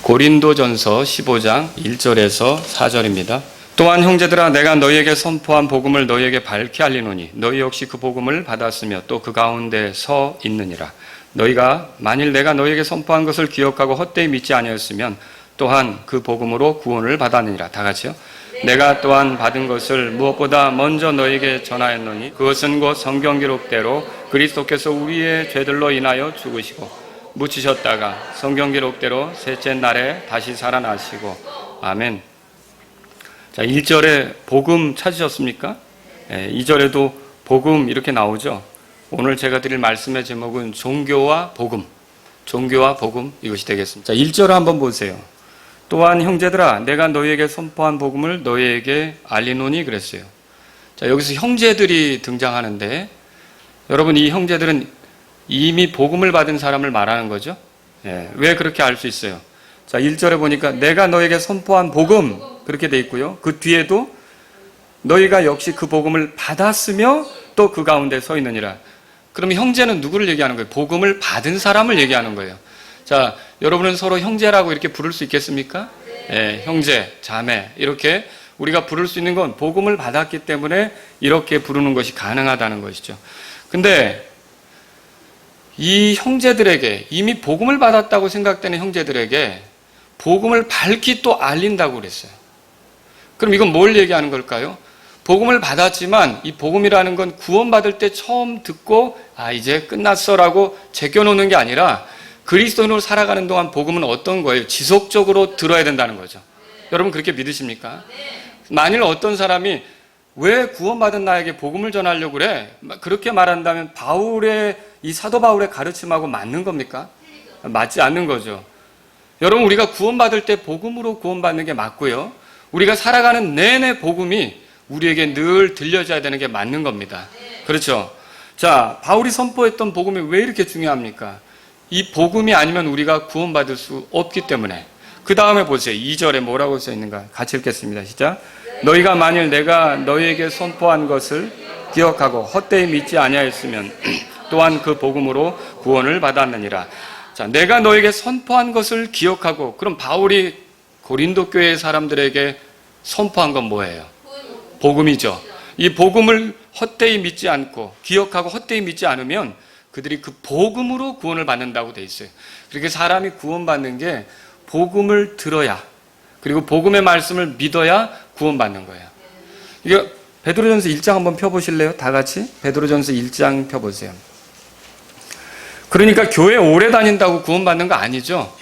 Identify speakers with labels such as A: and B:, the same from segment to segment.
A: 고린도전서 15장 1절에서 4절입니다. 또한 형제들아 내가 너희에게 선포한 복음을 너희에게 밝히 알리노니 너희 역시 그 복음을 받았으며 또 그 가운데 서 있느니라. 너희가 만일 내가 너희에게 선포한 것을 기억하고 헛되이 믿지 아니하였으면 또한 그 복음으로 구원을 받았느니라. 다 같이요. 내가 또한 받은 것을 무엇보다 먼저 너희에게 전하였노니 그것은 곧 성경 기록대로 그리스도께서 우리의 죄들로 인하여 죽으시고 묻히셨다가 성경 기록대로 셋째 날에 다시 살아나시고. 아멘. 자, 1절에 복음 찾으셨습니까? 2절에도 복음 이렇게 나오죠. 오늘 제가 드릴 말씀의 제목은 종교와 복음. 종교와 복음 이것이 되겠습니다. 자, 1절을 한번 보세요. 또한 형제들아 내가 너희에게 선포한 복음을 너희에게 알리노니 그랬어요. 자, 여기서 형제들이 등장하는데 여러분 이 형제들은 이미 복음을 받은 사람을 말하는 거죠. 왜 그렇게 알 수 있어요? 자, 1절에 보니까 내가 너에게 선포한 복음 그렇게 돼 있고요. 그 뒤에도 너희가 역시 그 복음을 받았으며 또 그 가운데 서 있느니라. 그러면 형제는 누구를 얘기하는 거예요? 복음을 받은 사람을 얘기하는 거예요. 자, 여러분은 서로 형제라고 이렇게 부를 수 있겠습니까? 형제, 자매 이렇게 우리가 부를 수 있는 건 복음을 받았기 때문에 이렇게 부르는 것이 가능하다는 것이죠. 근데 이 형제들에게 이미 복음을 받았다고 생각되는 형제들에게 복음을 밝히 또 알린다고 그랬어요. 그럼 이건 뭘 얘기하는 걸까요? 복음을 받았지만 이 복음이라는 건 구원받을 때 처음 듣고 이제 끝났어라고 제껴놓는 게 아니라 그리스도인으로 살아가는 동안 복음은 어떤 거예요? 지속적으로 들어야 된다는 거죠. 여러분 그렇게 믿으십니까? 만일 어떤 사람이 왜 구원받은 나에게 복음을 전하려고 그래? 그렇게 말한다면 이 사도 바울의 가르침하고 맞는 겁니까? 맞지 않는 거죠. 여러분 우리가 구원받을 때 복음으로 구원받는 게 맞고요. 우리가 살아가는 내내 복음이 우리에게 늘 들려져야 되는 게 맞는 겁니다. 그렇죠? 자, 바울이 선포했던 복음이 왜 이렇게 중요합니까? 이 복음이 아니면 우리가 구원받을 수 없기 때문에. 그 다음에 보세요. 2절에 뭐라고 써 있는가? 같이 읽겠습니다. 시작. 너희가 만일 내가 너희에게 선포한 것을 기억하고 헛되이 믿지 아니하였으면 또한 그 복음으로 구원을 받았느니라. 자, 내가 너에게 선포한 것을 기억하고, 그럼 바울이 고린도 교회 사람들에게 선포한 건 뭐예요? 복음이죠. 이 복음을 헛되이 믿지 않고 기억하고 헛되이 믿지 않으면 그들이 그 복음으로 구원을 받는다고 돼 있어요. 그렇게 사람이 구원받는 게 복음을 들어야, 그리고 복음의 말씀을 믿어야 구원받는 거예요. 이거 베드로전서 1장 한번 펴보실래요? 다 같이 베드로전서 1장 펴보세요. 그러니까 교회 오래 다닌다고 구원받는 거 아니죠.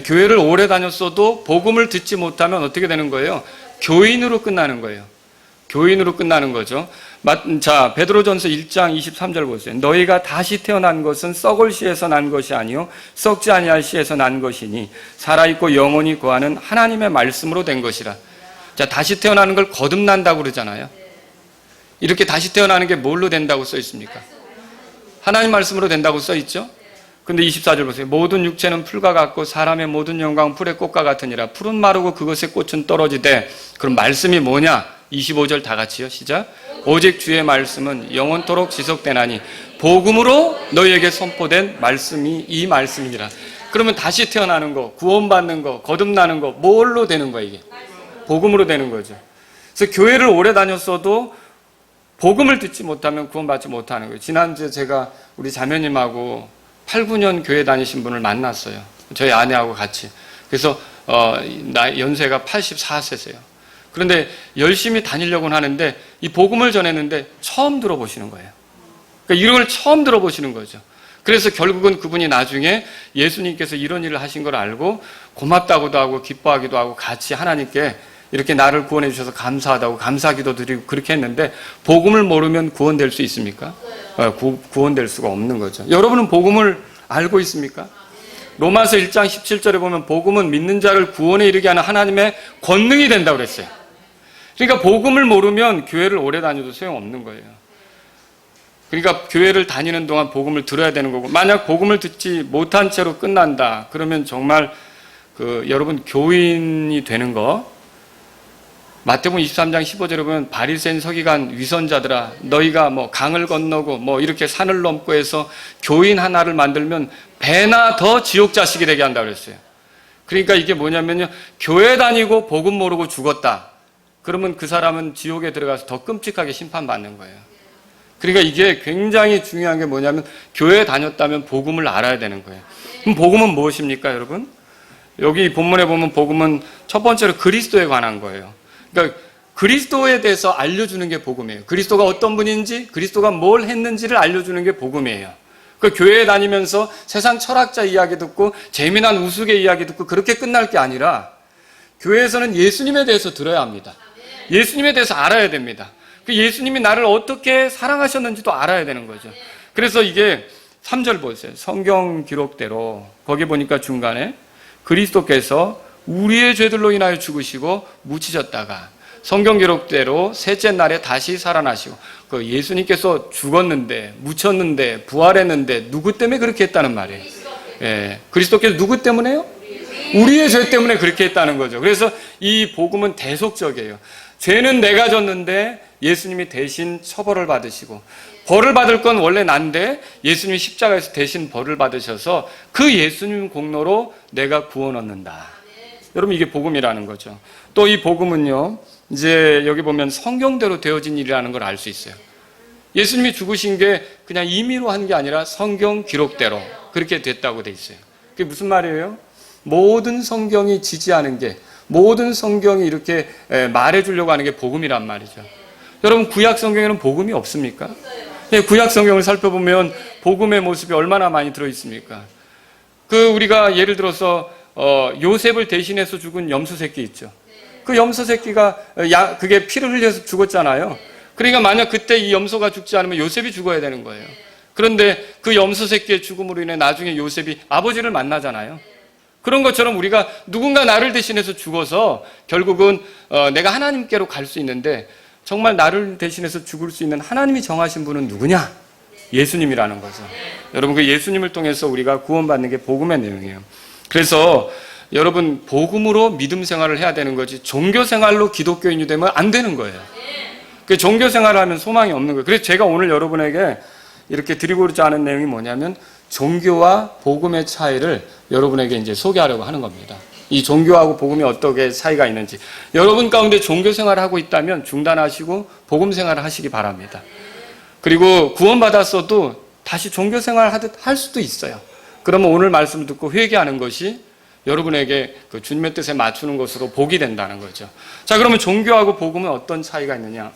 A: 교회를 오래 다녔어도 복음을 듣지 못하면 어떻게 되는 거예요? 교인으로 끝나는 거예요. 교인으로 끝나는 거죠. 자, 베드로전서 1장 23절 보세요. 너희가 다시 태어난 것은 썩을 씨에서 난 것이 아니요 썩지 아니할 씨에서 난 것이니 살아있고 영원히 거하는 하나님의 말씀으로 된 것이라. 자, 다시 태어나는 걸 거듭난다고 그러잖아요. 이렇게 다시 태어나는 게 뭘로 된다고 써 있습니까? 하나님 말씀으로 된다고 써 있죠. 근데 24절 보세요. 모든 육체는 풀과 같고 사람의 모든 영광 풀의 꽃과 같으니라. 풀은 마르고 그것의 꽃은 떨어지되. 그럼 말씀이 뭐냐? 25절 다 같이요. 시작. 오직 주의 말씀은 영원토록 지속되나니 복음으로 너희에게 선포된 말씀이 이 말씀이니라. 그러면 다시 태어나는 거, 구원받는 거, 거듭나는 거 뭘로 되는 거야 이게? 복음으로 되는 거죠. 그래서 교회를 오래 다녔어도 복음을 듣지 못하면 구원받지 못하는 거예요. 지난주에 제가 우리 자매님하고 8, 9년 교회 다니신 분을 만났어요. 저희 아내하고 같이. 그래서 연세가 84세세요. 그런데 열심히 다니려고는 하는데 이 복음을 전했는데 처음 들어보시는 거예요. 그러니까 이런 걸 처음 들어보시는 거죠. 그래서 결국은 그분이 나중에 예수님께서 이런 일을 하신 걸 알고 고맙다고도 하고 기뻐하기도 하고 같이 하나님께 이렇게 나를 구원해 주셔서 감사하다고 감사기도 드리고 그렇게 했는데 복음을 모르면 구원될 수 있습니까? 구원될 수가 없는 거죠. 여러분은 복음을 알고 있습니까? 로마서 1장 17절에 보면 복음은 믿는 자를 구원에 이르게 하는 하나님의 권능이 된다고 그랬어요. 그러니까 복음을 모르면 교회를 오래 다녀도 소용없는 거예요. 그러니까 교회를 다니는 동안 복음을 들어야 되는 거고, 만약 복음을 듣지 못한 채로 끝난다 그러면 정말 여러분 교인이 되는 거, 마태복음 23장 15절에 보면 바리새인 서기관 위선자들아 너희가 강을 건너고 이렇게 산을 넘고 해서 교인 하나를 만들면 배나 더 지옥 자식이 되게 한다고 그랬어요. 그러니까 이게 뭐냐면요, 교회 다니고 복음 모르고 죽었다. 그러면 그 사람은 지옥에 들어가서 더 끔찍하게 심판받는 거예요. 그러니까 이게 굉장히 중요한 게 뭐냐면, 교회 다녔다면 복음을 알아야 되는 거예요. 그럼 복음은 무엇입니까, 여러분? 여기 본문에 보면 복음은 첫 번째로 그리스도에 관한 거예요. 그러니까 그리스도에 대해서 알려주는 게 복음이에요. 그리스도가 어떤 분인지, 그리스도가 뭘 했는지를 알려주는 게 복음이에요. 그 교회에 다니면서 세상 철학자 이야기 듣고 재미난 우스개 이야기 듣고 그렇게 끝날 게 아니라, 교회에서는 예수님에 대해서 들어야 합니다. 예수님에 대해서 알아야 됩니다. 그 예수님이 나를 어떻게 사랑하셨는지도 알아야 되는 거죠. 그래서 이게 3절 보세요. 성경 기록대로 거기 보니까 중간에 그리스도께서 우리의 죄들로 인하여 죽으시고 묻히셨다가 성경 기록대로 셋째 날에 다시 살아나시고, 그 예수님께서 죽었는데 묻혔는데 부활했는데 누구 때문에 그렇게 했다는 말이에요. 예, 그리스도께서 누구 때문에요? 우리의 죄 때문에 그렇게 했다는 거죠. 그래서 이 복음은 대속적이에요. 죄는 내가 졌는데 예수님이 대신 처벌을 받으시고, 벌을 받을 건 원래 난데 예수님이 십자가에서 대신 벌을 받으셔서 그 예수님 공로로 내가 구원 얻는다. 여러분, 이게 복음이라는 거죠. 또 이 복음은요, 이제 여기 보면 성경대로 되어진 일이라는 걸 알 수 있어요. 예수님이 죽으신 게 그냥 임의로 한 게 아니라 성경 기록대로 그렇게 됐다고 돼 있어요. 그게 무슨 말이에요? 모든 성경이 지지하는 게, 모든 성경이 이렇게 말해주려고 하는 게 복음이란 말이죠. 여러분, 구약 성경에는 복음이 없습니까? 구약 성경을 살펴보면 복음의 모습이 얼마나 많이 들어있습니까? 우리가 예를 들어서 요셉을 대신해서 죽은 염소 새끼 있죠. 그 염소 새끼가 그게 피를 흘려서 죽었잖아요. 그러니까 만약 그때 이 염소가 죽지 않으면 요셉이 죽어야 되는 거예요. 그런데 그 염소 새끼의 죽음으로 인해 나중에 요셉이 아버지를 만나잖아요. 그런 것처럼 우리가 누군가 나를 대신해서 죽어서 결국은 내가 하나님께로 갈 수 있는데, 정말 나를 대신해서 죽을 수 있는 하나님이 정하신 분은 누구냐? 예수님이라는 거죠. 여러분, 그 예수님을 통해서 우리가 구원받는 게 복음의 내용이에요. 그래서 여러분, 복음으로 믿음 생활을 해야 되는 거지, 종교 생활로 기독교인이 되면 안 되는 거예요. 그 종교 생활을 하면 소망이 없는 거예요. 그래서 제가 오늘 여러분에게 이렇게 드리고자 하는 내용이 뭐냐면, 종교와 복음의 차이를 여러분에게 이제 소개하려고 하는 겁니다. 이 종교하고 복음이 어떻게 차이가 있는지. 여러분 가운데 종교 생활을 하고 있다면 중단하시고 복음 생활을 하시기 바랍니다. 그리고 구원받았어도 다시 종교 생활을 하듯 할 수도 있어요. 그러면 오늘 말씀을 듣고 회개하는 것이 여러분에게 그 주님의 뜻에 맞추는 것으로 복이 된다는 거죠. 자, 그러면 종교하고 복음은 어떤 차이가 있느냐?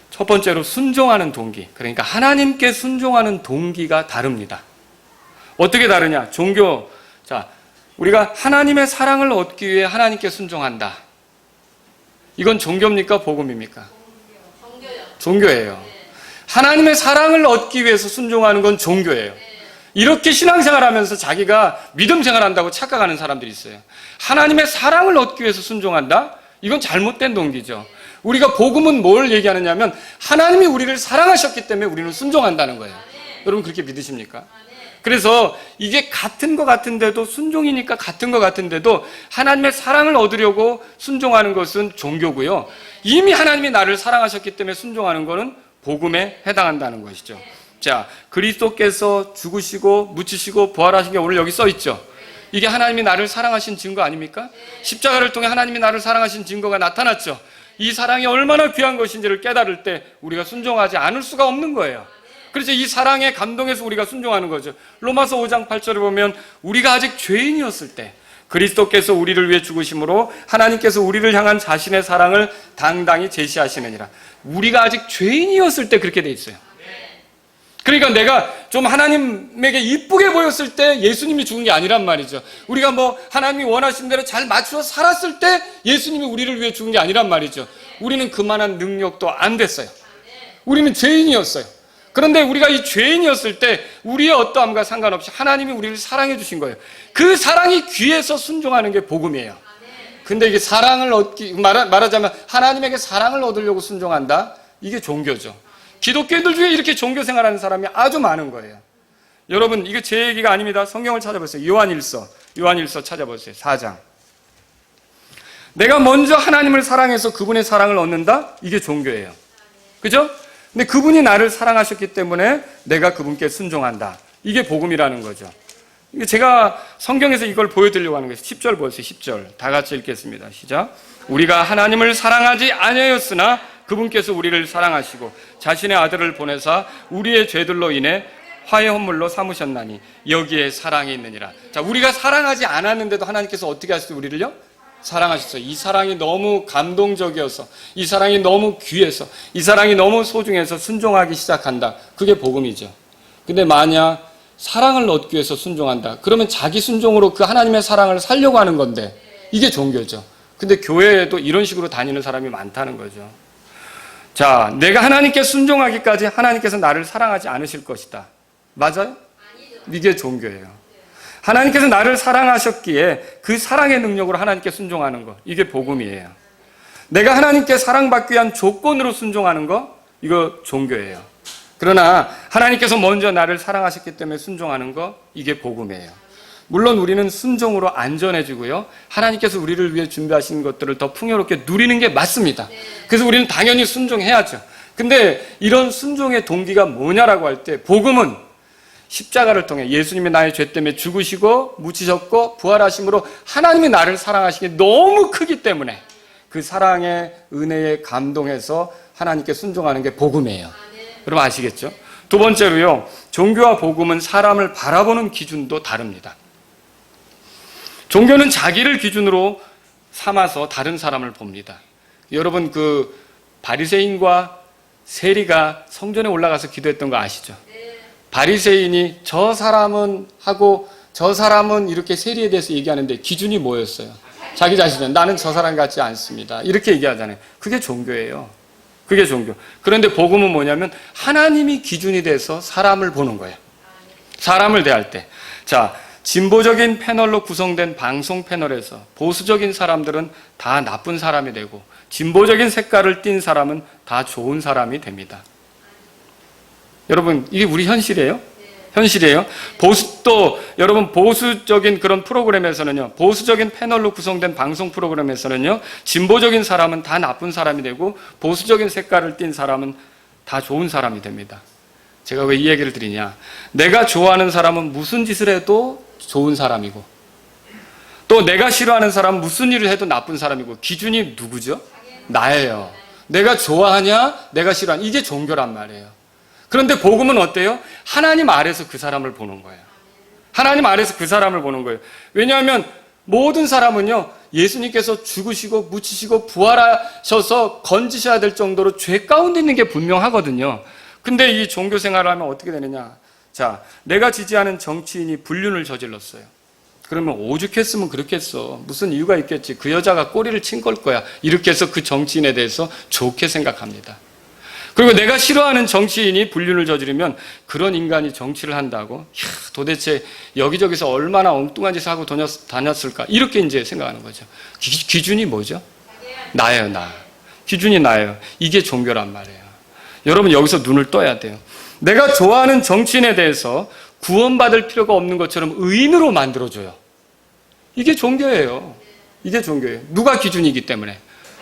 A: 첫 번째로 순종하는 동기. 그러니까 하나님께 순종하는 동기가 다릅니다. 어떻게 다르냐? 자, 우리가 하나님의 사랑을 얻기 위해 하나님께 순종한다. 이건 종교입니까? 복음입니까? 종교예요. 하나님의 사랑을 얻기 위해서 순종하는 건 종교예요. 이렇게 신앙생활 하면서 자기가 믿음 생활한다고 착각하는 사람들이 있어요. 하나님의 사랑을 얻기 위해서 순종한다? 이건 잘못된 동기죠. 우리가 복음은 뭘 얘기하느냐면, 하나님이 우리를 사랑하셨기 때문에 우리는 순종한다는 거예요. 여러분, 그렇게 믿으십니까? 그래서 이게 같은 것 같은데도, 순종이니까 같은 것 같은데도 하나님의 사랑을 얻으려고 순종하는 것은 종교고요. 이미 하나님이 나를 사랑하셨기 때문에 순종하는 것은 복음에 해당한다는 것이죠. 자, 그리스도께서 죽으시고 묻히시고 부활하신 게 오늘 여기 써 있죠. 이게 하나님이 나를 사랑하신 증거 아닙니까? 십자가를 통해 하나님이 나를 사랑하신 증거가 나타났죠. 이 사랑이 얼마나 귀한 것인지를 깨달을 때 우리가 순종하지 않을 수가 없는 거예요. 그래서 이 사랑에 감동해서 우리가 순종하는 거죠. 로마서 5장 8절에 보면, 우리가 아직 죄인이었을 때 그리스도께서 우리를 위해 죽으심으로 하나님께서 우리를 향한 자신의 사랑을 당당히 제시하시느니라. 우리가 아직 죄인이었을 때 그렇게 돼 있어요. 그러니까 내가 좀 하나님에게 이쁘게 보였을 때 예수님이 죽은 게 아니란 말이죠. 우리가 하나님이 원하신 대로 잘 맞추어 살았을 때 예수님이 우리를 위해 죽은 게 아니란 말이죠. 우리는 그만한 능력도 안 됐어요. 우리는 죄인이었어요. 그런데 우리가 이 죄인이었을 때 우리의 어떠함과 상관없이 하나님이 우리를 사랑해 주신 거예요. 그 사랑이 귀해서 순종하는 게 복음이에요. 근데 이게 사랑을 말하자면 하나님에게 사랑을 얻으려고 순종한다? 이게 종교죠. 기독교인들 중에 이렇게 종교 생활하는 사람이 아주 많은 거예요. 여러분, 이게 제 얘기가 아닙니다. 성경을 찾아보세요. 요한일서 찾아보세요. 4장. 내가 먼저 하나님을 사랑해서 그분의 사랑을 얻는다? 이게 종교예요. 그죠? 근데 그분이 나를 사랑하셨기 때문에 내가 그분께 순종한다. 이게 복음이라는 거죠. 제가 성경에서 이걸 보여드리려고 하는 거예요. 10절 보세요. 10절 다 같이 읽겠습니다. 시작. 우리가 하나님을 사랑하지 아니하였으나 그분께서 우리를 사랑하시고 자신의 아들을 보내사 우리의 죄들로 인해 화해 헌물로 삼으셨나니 여기에 사랑이 있느니라. 자, 우리가 사랑하지 않았는데도 하나님께서 어떻게 하셨어요? 우리를요? 사랑하셨어요. 이 사랑이 너무 감동적이어서, 이 사랑이 너무 귀해서, 이 사랑이 너무 소중해서 순종하기 시작한다. 그게 복음이죠. 근데 만약 사랑을 얻기 위해서 순종한다. 그러면 자기 순종으로 그 하나님의 사랑을 살려고 하는 건데 이게 종교죠. 근데 교회에도 이런 식으로 다니는 사람이 많다는 거죠. 자, 내가 하나님께 순종하기까지 하나님께서 나를 사랑하지 않으실 것이다. 맞아요? 이게 종교예요. 하나님께서 나를 사랑하셨기에 그 사랑의 능력으로 하나님께 순종하는 것, 이게 복음이에요. 내가 하나님께 사랑받기 위한 조건으로 순종하는 거, 이거 종교예요. 그러나 하나님께서 먼저 나를 사랑하셨기 때문에 순종하는 거, 이게 복음이에요. 물론 우리는 순종으로 안전해지고요, 하나님께서 우리를 위해 준비하신 것들을 더 풍요롭게 누리는 게 맞습니다. 그래서 우리는 당연히 순종해야죠. 근데 이런 순종의 동기가 뭐냐라고 할 때, 복음은 십자가를 통해 예수님이 나의 죄 때문에 죽으시고 묻히셨고 부활하심으로 하나님이 나를 사랑하시기 너무 크기 때문에 그 사랑의 은혜에 감동해서 하나님께 순종하는 게 복음이에요. 여러분 아시겠죠? 두 번째로요, 종교와 복음은 사람을 바라보는 기준도 다릅니다. 종교는 자기를 기준으로 삼아서 다른 사람을 봅니다. 여러분 그 바리새인과 세리가 성전에 올라가서 기도했던 거 아시죠? 바리새인이 저 사람은 하고 저 사람은 이렇게 세리에 대해서 얘기하는데 기준이 뭐였어요? 자기 자신은 나는 저 사람 같지 않습니다. 이렇게 얘기하잖아요. 그게 종교예요. 그게 종교. 그런데 복음은 뭐냐면 하나님이 기준이 돼서 사람을 보는 거예요. 사람을 대할 때. 자, 진보적인 패널로 구성된 방송 패널에서 보수적인 사람들은 다 나쁜 사람이 되고 진보적인 색깔을 띤 사람은 다 좋은 사람이 됩니다. 여러분, 이게 우리 현실이에요? 현실이에요. 여러분, 보수적인 그런 프로그램에서는요, 보수적인 패널로 구성된 방송 프로그램에서는요, 진보적인 사람은 다 나쁜 사람이 되고, 보수적인 색깔을 띤 사람은 다 좋은 사람이 됩니다. 제가 왜 이 얘기를 드리냐. 내가 좋아하는 사람은 무슨 짓을 해도 좋은 사람이고, 또 내가 싫어하는 사람은 무슨 일을 해도 나쁜 사람이고, 기준이 누구죠? 나예요. 내가 좋아하냐, 내가 싫어하냐, 이게 종교란 말이에요. 그런데 복음은 어때요? 하나님 아래서 그 사람을 보는 거예요. 하나님 아래서 그 사람을 보는 거예요. 왜냐하면 모든 사람은요, 예수님께서 죽으시고 묻히시고 부활하셔서 건지셔야 될 정도로 죄 가운데 있는 게 분명하거든요. 근데 이 종교 생활을 하면 어떻게 되느냐. 자, 내가 지지하는 정치인이 불륜을 저질렀어요. 그러면 오죽했으면 그렇겠어. 무슨 이유가 있겠지. 그 여자가 꼬리를 친 걸 거야. 이렇게 해서 그 정치인에 대해서 좋게 생각합니다. 그리고 내가 싫어하는 정치인이 불륜을 저지르면 그런 인간이 정치를 한다고? 도대체 여기저기서 얼마나 엉뚱한 짓을 하고 다녔을까? 이렇게 이제 생각하는 거죠. 기준이 뭐죠? 나예요, 나. 기준이 나예요. 이게 종교란 말이에요. 여러분 여기서 눈을 떠야 돼요. 내가 좋아하는 정치인에 대해서 구원받을 필요가 없는 것처럼 의인으로 만들어줘요. 이게 종교예요. 이게 종교예요. 누가 기준이기 때문에?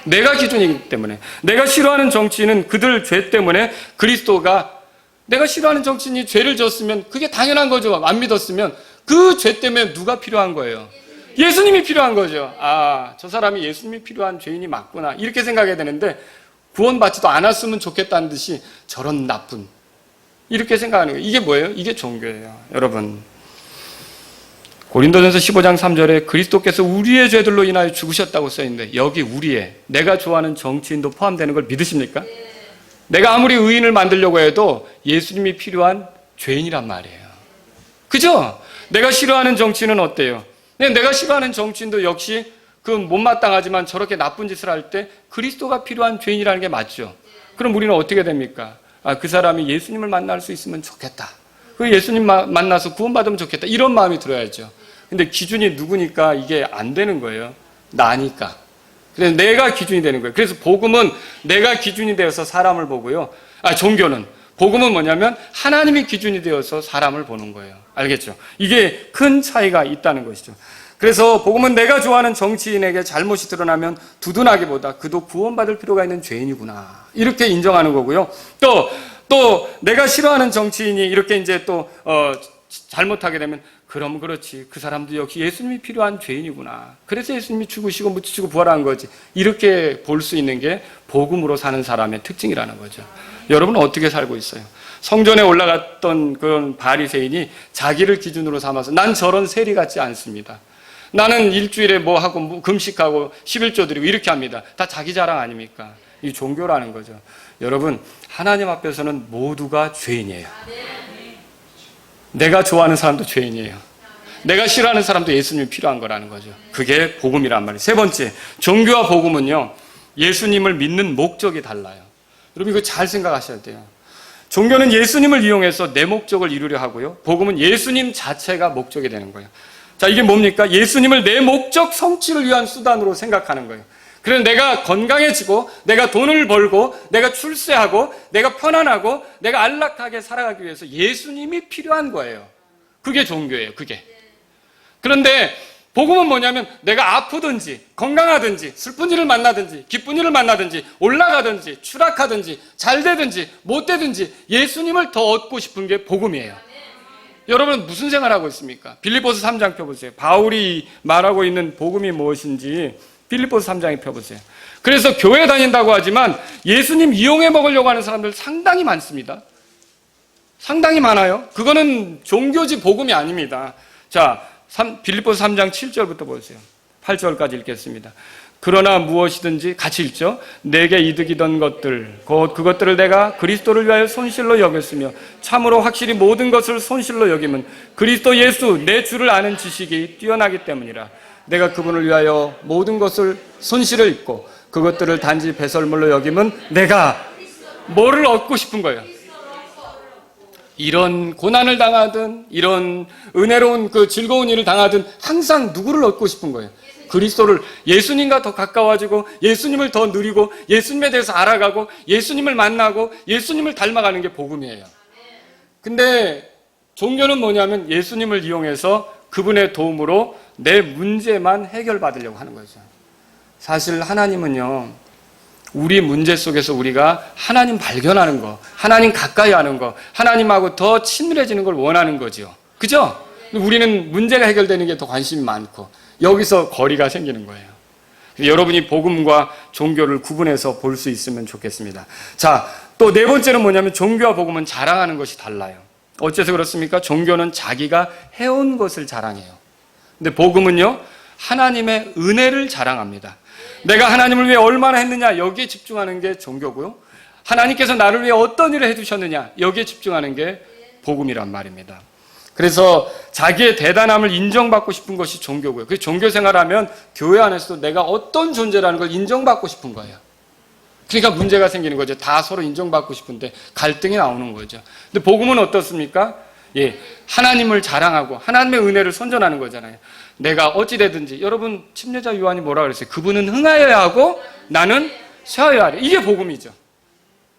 A: 내가 기준이기 때문에. 내가 싫어하는 정치인은 그들 죄 때문에 그리스도가, 내가 싫어하는 정치인이 죄를 졌으면 그게 당연한 거죠. 안 믿었으면 그 죄 때문에 누가 필요한 거예요? 예수님이 필요한 거죠. 아, 저 사람이 예수님이 필요한 죄인이 맞구나, 이렇게 생각해야 되는데 구원받지도 않았으면 좋겠다는 듯이 저런 나쁜, 이렇게 생각하는 거예요. 이게 뭐예요? 이게 종교예요. 여러분, 고린도전서 15장 3절에 그리스도께서 우리의 죄들로 인하여 죽으셨다고 써있는데 여기 우리의, 내가 좋아하는 정치인도 포함되는 걸 믿으십니까? 내가 아무리 의인을 만들려고 해도 예수님이 필요한 죄인이란 말이에요. 그죠? 내가 싫어하는 정치인은 어때요? 내가 싫어하는 정치인도 역시 그 못마땅하지만 저렇게 나쁜 짓을 할 때 그리스도가 필요한 죄인이라는 게 맞죠? 그럼 우리는 어떻게 됩니까? 아, 그 사람이 예수님을 만날 수 있으면 좋겠다. 그 예수님 만나서 구원받으면 좋겠다. 이런 마음이 들어야죠. 근데 기준이 누구니까 이게 안 되는 거예요. 나니까. 그래서 내가 기준이 되는 거예요. 그래서 복음은 내가 기준이 되어서 사람을 보고요. 종교는, 복음은 뭐냐면 하나님이 기준이 되어서 사람을 보는 거예요. 알겠죠? 이게 큰 차이가 있다는 것이죠. 그래서 복음은 내가 좋아하는 정치인에게 잘못이 드러나면 두둔하기보다 그도 구원받을 필요가 있는 죄인이구나, 이렇게 인정하는 거고요. 또 내가 싫어하는 정치인이 이렇게 이제 잘못하게 되면 그럼 그렇지. 그 사람도 역시 예수님이 필요한 죄인이구나. 그래서 예수님이 죽으시고 묻히시고 부활한 거지. 이렇게 볼 수 있는 게 복음으로 사는 사람의 특징이라는 거죠. 여러분은 어떻게 살고 있어요? 성전에 올라갔던 그런 바리새인이 자기를 기준으로 삼아서 난 저런 세리 같지 않습니다. 나는 일주일에 뭐 하고 뭐 금식하고 11조 드리고 이렇게 합니다. 다 자기 자랑 아닙니까? 이 종교라는 거죠. 여러분, 하나님 앞에서는 모두가 죄인이에요. 내가 좋아하는 사람도 죄인이에요. 내가 싫어하는 사람도 예수님이 필요한 거라는 거죠. 그게 복음이란 말이에요. 세 번째, 종교와 복음은요, 예수님을 믿는 목적이 달라요. 여러분 이거 잘 생각하셔야 돼요. 종교는 예수님을 이용해서 내 목적을 이루려 하고요, 복음은 예수님 자체가 목적이 되는 거예요. 자, 이게 뭡니까? 예수님을 내 목적 성취를 위한 수단으로 생각하는 거예요. 그래서 내가 건강해지고, 내가 돈을 벌고, 내가 출세하고, 내가 편안하고, 내가 안락하게 살아가기 위해서 예수님이 필요한 거예요. 그게 종교예요, 그게. 그런데 복음은 뭐냐면 내가 아프든지 건강하든지 슬픈 일을 만나든지 기쁜 일을 만나든지 올라가든지 추락하든지 잘 되든지 못 되든지 예수님을 더 얻고 싶은 게 복음이에요. 여러분 무슨 생활하고 있습니까? 빌립보서 3장 펴보세요. 바울이 말하고 있는 복음이 무엇인지 빌립보서 3장에 펴보세요. 그래서 교회 다닌다고 하지만 예수님 이용해 먹으려고 하는 사람들 상당히 많습니다. 상당히 많아요. 그거는 종교지 복음이 아닙니다. 자, 빌립보서 3장 7절부터 보세요. 8절까지 읽겠습니다. 그러나 무엇이든지 같이 읽죠. 내게 이득이던 것들 곧 그것들을 내가 그리스도를 위하여 손실로 여겼으며 참으로 확실히 모든 것을 손실로 여김은 그리스도 예수 내 주를 아는 지식이 뛰어나기 때문이라. 내가 그분을 위하여 모든 것을 손실을 입고 그것들을 단지 배설물로 여김은 내가 뭐를 얻고 싶은 거예요? 이런 고난을 당하든 이런 은혜로운 그 즐거운 일을 당하든 항상 누구를 얻고 싶은 거예요? 그리스도를, 예수님과 더 가까워지고 예수님을 더 누리고 예수님에 대해서 알아가고 예수님을 만나고 예수님을 닮아가는 게 복음이에요. 근데 종교는 뭐냐면 예수님을 이용해서 그분의 도움으로 내 문제만 해결받으려고 하는 거죠. 사실 하나님은요, 우리 문제 속에서 우리가 하나님 발견하는 거, 하나님 가까이 하는 거, 하나님하고 더 친밀해지는 걸 원하는 거죠. 그죠? 우리는 문제가 해결되는 게 더 관심이 많고 여기서 거리가 생기는 거예요. 여러분이 복음과 종교를 구분해서 볼 수 있으면 좋겠습니다. 자, 또 네 번째는 뭐냐면 종교와 복음은 자랑하는 것이 달라요. 어째서 그렇습니까? 종교는 자기가 해온 것을 자랑해요. 근데 복음은요, 하나님의 은혜를 자랑합니다. 내가 하나님을 위해 얼마나 했느냐, 여기에 집중하는 게 종교고요. 하나님께서 나를 위해 어떤 일을 해주셨느냐, 여기에 집중하는 게 복음이란 말입니다. 그래서 자기의 대단함을 인정받고 싶은 것이 종교고요. 그 종교 생활하면 교회 안에서도 내가 어떤 존재라는 걸 인정받고 싶은 거예요. 그러니까 문제가 생기는 거죠. 다 서로 인정받고 싶은데 갈등이 나오는 거죠. 근데 복음은 어떻습니까? 예, 하나님을 자랑하고 하나님의 은혜를 선전하는 거잖아요. 내가 어찌되든지, 여러분 침례자 요한이 뭐라 그랬어요? 그분은 흥하여야 하고 나는 쇠하여야 하리. 이게 복음이죠.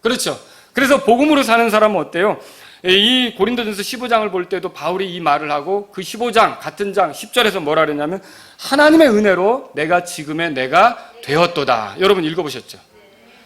A: 그렇죠. 그래서 복음으로 사는 사람은 어때요? 이 고린도전서 15장을 볼 때도 바울이 이 말을 하고 그 15장 같은 장 10절에서 뭐라 그랬냐면 하나님의 은혜로 내가 지금의 내가 되었도다. 여러분 읽어보셨죠?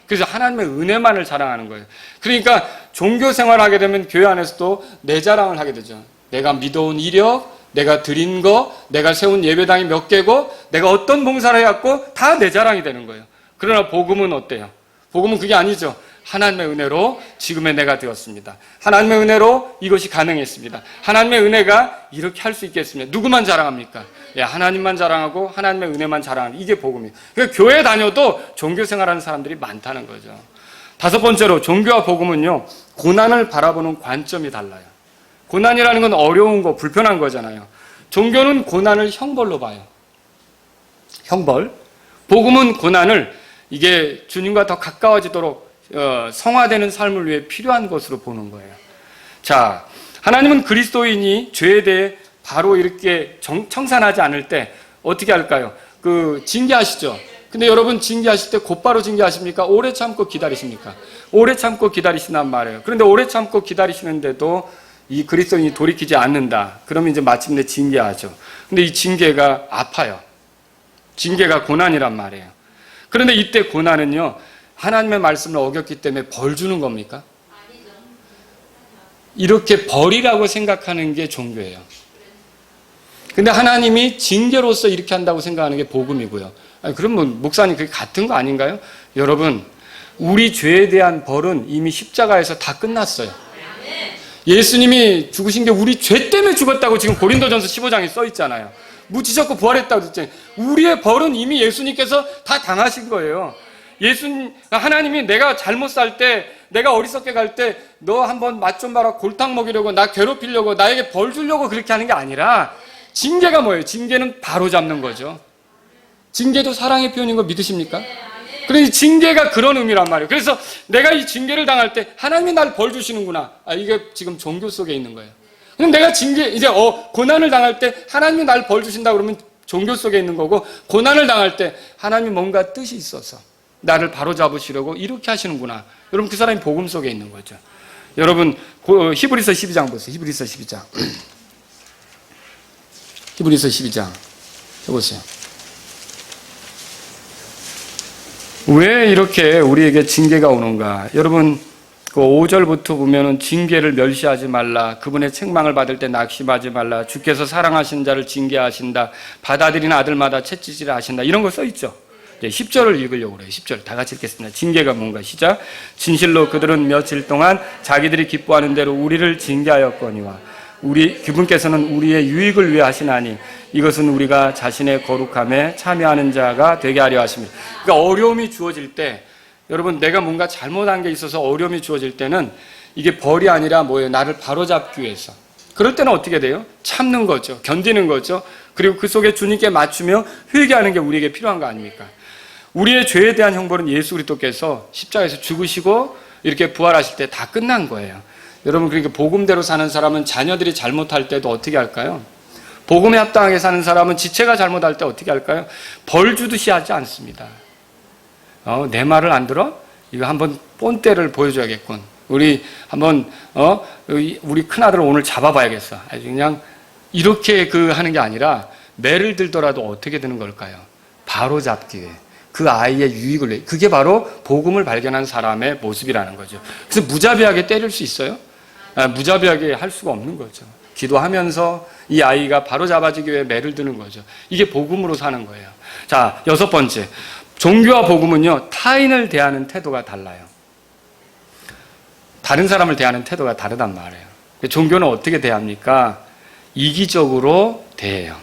A: 그래서 하나님의 은혜만을 자랑하는 거예요. 그러니까 종교 생활하게 되면 교회 안에서도 내 자랑을 하게 되죠. 내가 믿어온 이력, 내가 드린 거, 내가 세운 예배당이 몇 개고, 내가 어떤 봉사를 해왔고 다 내 자랑이 되는 거예요. 그러나 복음은 어때요? 복음은 그게 아니죠. 하나님의 은혜로 지금의 내가 되었습니다. 하나님의 은혜로 이것이 가능했습니다. 하나님의 은혜가 이렇게 할 수 있겠습니다. 누구만 자랑합니까? 예, 하나님만 자랑하고 하나님의 은혜만 자랑하는, 이게 복음이에요. 그러니까 교회 다녀도 종교 생활하는 사람들이 많다는 거죠. 다섯 번째로 종교와 복음은요, 고난을 바라보는 관점이 달라요. 고난이라는 건 어려운 거, 불편한 거잖아요. 종교는 고난을 형벌로 봐요. 형벌. 복음은 고난을 이게 주님과 더 가까워지도록 성화되는 삶을 위해 필요한 것으로 보는 거예요. 자, 하나님은 그리스도인이 죄에 대해 바로 이렇게 청산하지 않을 때 어떻게 할까요? 징계하시죠. 근데 여러분 징계하실 때 곧바로 징계하십니까? 오래 참고 기다리십니까? 오래 참고 기다리신단 말이에요. 그런데 오래 참고 기다리시는데도 이 그리스도인이 돌이키지 않는다. 그러면 이제 마침내 징계하죠. 근데 이 징계가 아파요. 징계가 고난이란 말이에요. 그런데 이때 고난은요, 하나님의 말씀을 어겼기 때문에 벌 주는 겁니까? 이렇게 벌이라고 생각하는 게 종교예요. 근데 하나님이 징계로서 이렇게 한다고 생각하는 게 복음이고요. 아니, 그럼 뭐 목사님 그게 같은 거 아닌가요? 여러분, 우리 죄에 대한 벌은 이미 십자가에서 다 끝났어요. 예수님이 죽으신 게 우리 죄 때문에 죽었다고 지금 고린도전서 15장에 써 있잖아요. 무지셨고 부활했다고 했잖아요. 우리의 벌은 이미 예수님께서 다 당하신 거예요. 하나님이 내가 잘못 살 때, 내가 어리석게 갈 때 너 한번 맛 좀 봐라, 골탕 먹이려고, 나 괴롭히려고, 나에게 벌 주려고 그렇게 하는 게 아니라, 징계가 뭐예요? 징계는 바로 잡는 거죠. 징계도 사랑의 표현인 거 믿으십니까? 그래서 징계가 그런 의미란 말이에요. 그래서 내가 이 징계를 당할 때 하나님이 날 벌 주시는구나. 이게 지금 종교 속에 있는 거예요. 그럼 내가 고난을 당할 때 하나님이 날 벌 주신다 그러면 종교 속에 있는 거고, 고난을 당할 때 하나님이 뭔가 뜻이 있어서 나를 바로잡으시려고 이렇게 하시는구나. 여러분, 그 사람이 복음 속에 있는 거죠. 여러분, 히브리서 12장 보세요. 히브리서 12장. 히브리서 12장 해보세요. 왜 이렇게 우리에게 징계가 오는가? 여러분, 그 5절부터 보면은 징계를 멸시하지 말라. 그분의 책망을 받을 때 낙심하지 말라. 주께서 사랑하시는 자를 징계하신다. 받아들이는 아들마다 채찍질을 하신다. 이런 거 써 있죠. 10절을 읽으려고 그래요. 10절 다 같이 읽겠습니다. 징계가 뭔가? 시작. 진실로 그들은 며칠 동안 자기들이 기뻐하는 대로 우리를 징계하였거니와 그분께서는 우리의 유익을 위해 하시나니 이것은 우리가 자신의 거룩함에 참여하는 자가 되게 하려 하십니다. 그러니까 어려움이 주어질 때, 여러분, 내가 뭔가 잘못한 게 있어서 어려움이 주어질 때는 이게 벌이 아니라 뭐예요? 나를 바로잡기 위해서. 그럴 때는 어떻게 돼요? 참는 거죠. 견디는 거죠. 그리고 그 속에 주님께 맞추며 회개하는 게 우리에게 필요한 거 아닙니까? 우리의 죄에 대한 형벌은 예수 그리스도께서 십자가에서 죽으시고 이렇게 부활하실 때 다 끝난 거예요. 여러분, 그러니까 복음대로 사는 사람은 자녀들이 잘못할 때도 어떻게 할까요? 복음에 합당하게 사는 사람은 지체가 잘못할 때 어떻게 할까요? 벌 주듯이 하지 않습니다. 내 말을 안 들어? 이거 한번 본때를 보여줘야겠군. 우리 한번 우리 큰아들을 오늘 잡아봐야겠어. 아주 그냥 이렇게 하는 게 아니라 매를 들더라도 어떻게 되는 걸까요? 바로 잡기 위해. 그 아이의 유익을 위해. 그게 바로 복음을 발견한 사람의 모습이라는 거죠. 그래서 무자비하게 때릴 수 있어요? 무자비하게 할 수가 없는 거죠. 기도하면서 이 아이가 바로 잡아지기 위해 매를 드는 거죠. 이게 복음으로 사는 거예요. 자, 6번째. 종교와 복음은요, 타인을 대하는 태도가 달라요. 다른 사람을 대하는 태도가 다르단 말이에요. 종교는 어떻게 대합니까? 이기적으로 대해요.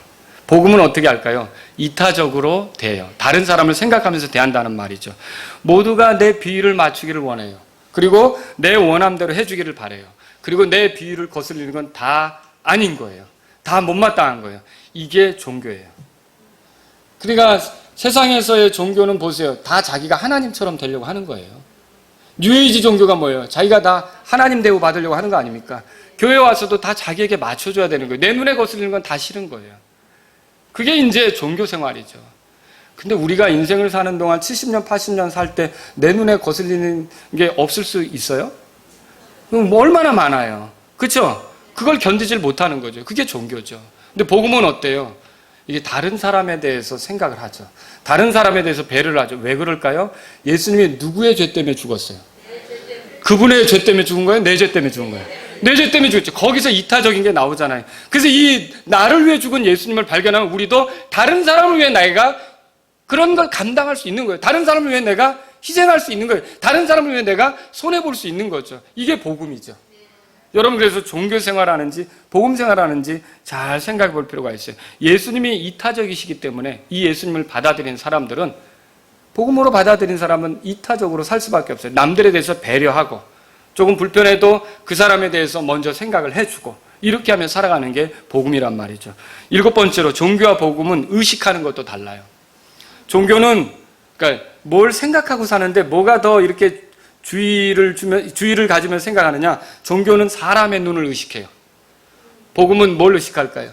A: 복음은 어떻게 할까요? 이타적으로 대해요. 다른 사람을 생각하면서 대한다는 말이죠. 모두가 내 비위를 맞추기를 원해요. 그리고 내 원함대로 해주기를 바라요. 그리고 내 비위를 거슬리는 건 다 아닌 거예요. 다 못마땅한 거예요. 이게 종교예요. 그러니까 세상에서의 종교는 보세요. 다 자기가 하나님처럼 되려고 하는 거예요. 뉴에이지 종교가 뭐예요? 자기가 다 하나님 대우 받으려고 하는 거 아닙니까? 교회 와서도 다 자기에게 맞춰줘야 되는 거예요. 내 눈에 거슬리는 건 다 싫은 거예요. 그게 이제 종교 생활이죠. 근데 우리가 인생을 사는 동안 70년, 80년 살 때 내 눈에 거슬리는 게 없을 수 있어요? 그럼 얼마나 많아요. 그렇죠? 그걸 견디질 못하는 거죠. 그게 종교죠. 근데 복음은 어때요? 이게 다른 사람에 대해서 생각을 하죠. 다른 사람에 대해서 배려를 하죠. 왜 그럴까요? 예수님이 누구의 죄 때문에 죽었어요? 그분의 죄 때문에 죽은 거예요? 내 죄 때문에 죽은 거예요? 내 죄 때문에 죽었죠. 거기서 이타적인 게 나오잖아요. 그래서 이 나를 위해 죽은 예수님을 발견하면 우리도 다른 사람을 위해 내가 그런 걸 감당할 수 있는 거예요. 다른 사람을 위해 내가 희생할 수 있는 거예요. 다른 사람을 위해 내가 손해볼 수 있는 거죠. 이게 복음이죠. 여러분, 그래서 종교 생활하는지 복음 생활하는지 잘 생각해 볼 필요가 있어요. 예수님이 이타적이시기 때문에 이 예수님을 받아들인 사람들은, 복음으로 받아들인 사람은 이타적으로 살 수밖에 없어요. 남들에 대해서 배려하고, 조금 불편해도 그 사람에 대해서 먼저 생각을 해주고, 이렇게 하며 살아가는 게 복음이란 말이죠. 7번째로 종교와 복음은 의식하는 것도 달라요. 종교는 그러니까 뭘 생각하고 사는데 뭐가 더 이렇게 주의를 가지면 생각하느냐? 종교는 사람의 눈을 의식해요. 복음은 뭘 의식할까요?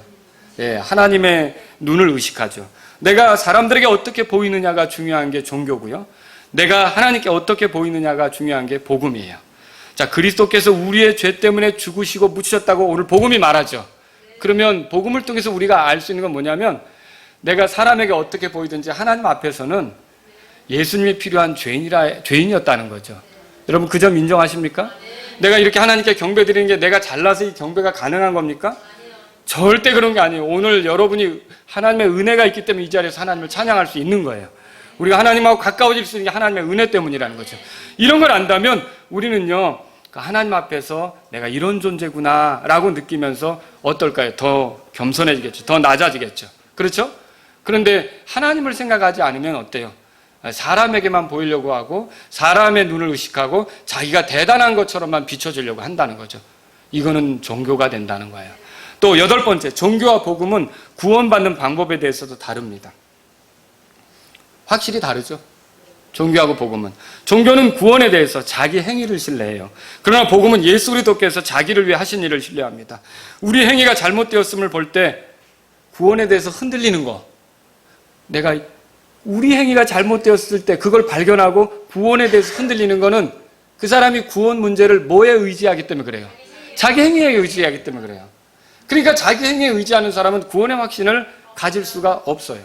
A: 하나님의 눈을 의식하죠. 내가 사람들에게 어떻게 보이느냐가 중요한 게 종교고요. 내가 하나님께 어떻게 보이느냐가 중요한 게 복음이에요. 자, 그리스도께서 우리의 죄 때문에 죽으시고 묻히셨다고 오늘 복음이 말하죠. 그러면 복음을 통해서 우리가 알 수 있는 건 뭐냐면, 내가 사람에게 어떻게 보이든지 하나님 앞에서는 예수님이 필요한 죄인이었다는 거죠. 여러분, 그 점 인정하십니까? 내가 이렇게 하나님께 경배 드리는 게 내가 잘나서 이 경배가 가능한 겁니까? 절대 그런 게 아니에요. 오늘 여러분이 하나님의 은혜가 있기 때문에 이 자리에서 하나님을 찬양할 수 있는 거예요. 우리가 하나님하고 가까워질 수 있는 게 하나님의 은혜 때문이라는 거죠. 이런 걸 안다면 우리는요, 하나님 앞에서 내가 이런 존재구나 라고 느끼면서 어떨까요? 더 겸손해지겠죠. 더 낮아지겠죠. 그렇죠? 그런데 하나님을 생각하지 않으면 어때요? 사람에게만 보이려고 하고 사람의 눈을 의식하고 자기가 대단한 것처럼만 비춰주려고 한다는 거죠. 이거는 종교가 된다는 거예요. 또 8번째, 종교와 복음은 구원받는 방법에 대해서도 다릅니다. 확실히 다르죠. 종교하고 복음은. 종교는 구원에 대해서 자기 행위를 신뢰해요. 그러나 복음은 예수 그리스도께서 자기를 위해 하신 일을 신뢰합니다. 우리 행위가 잘못되었음을 볼 때 구원에 대해서 흔들리는 거, 내가 우리 행위가 잘못되었을 때 그걸 발견하고 구원에 대해서 흔들리는 거는 그 사람이 구원 문제를 뭐에 의지하기 때문에 그래요? 자기 행위에 의지하기 때문에 그래요. 그러니까 자기 행위에 의지하는 사람은 구원의 확신을 가질 수가 없어요.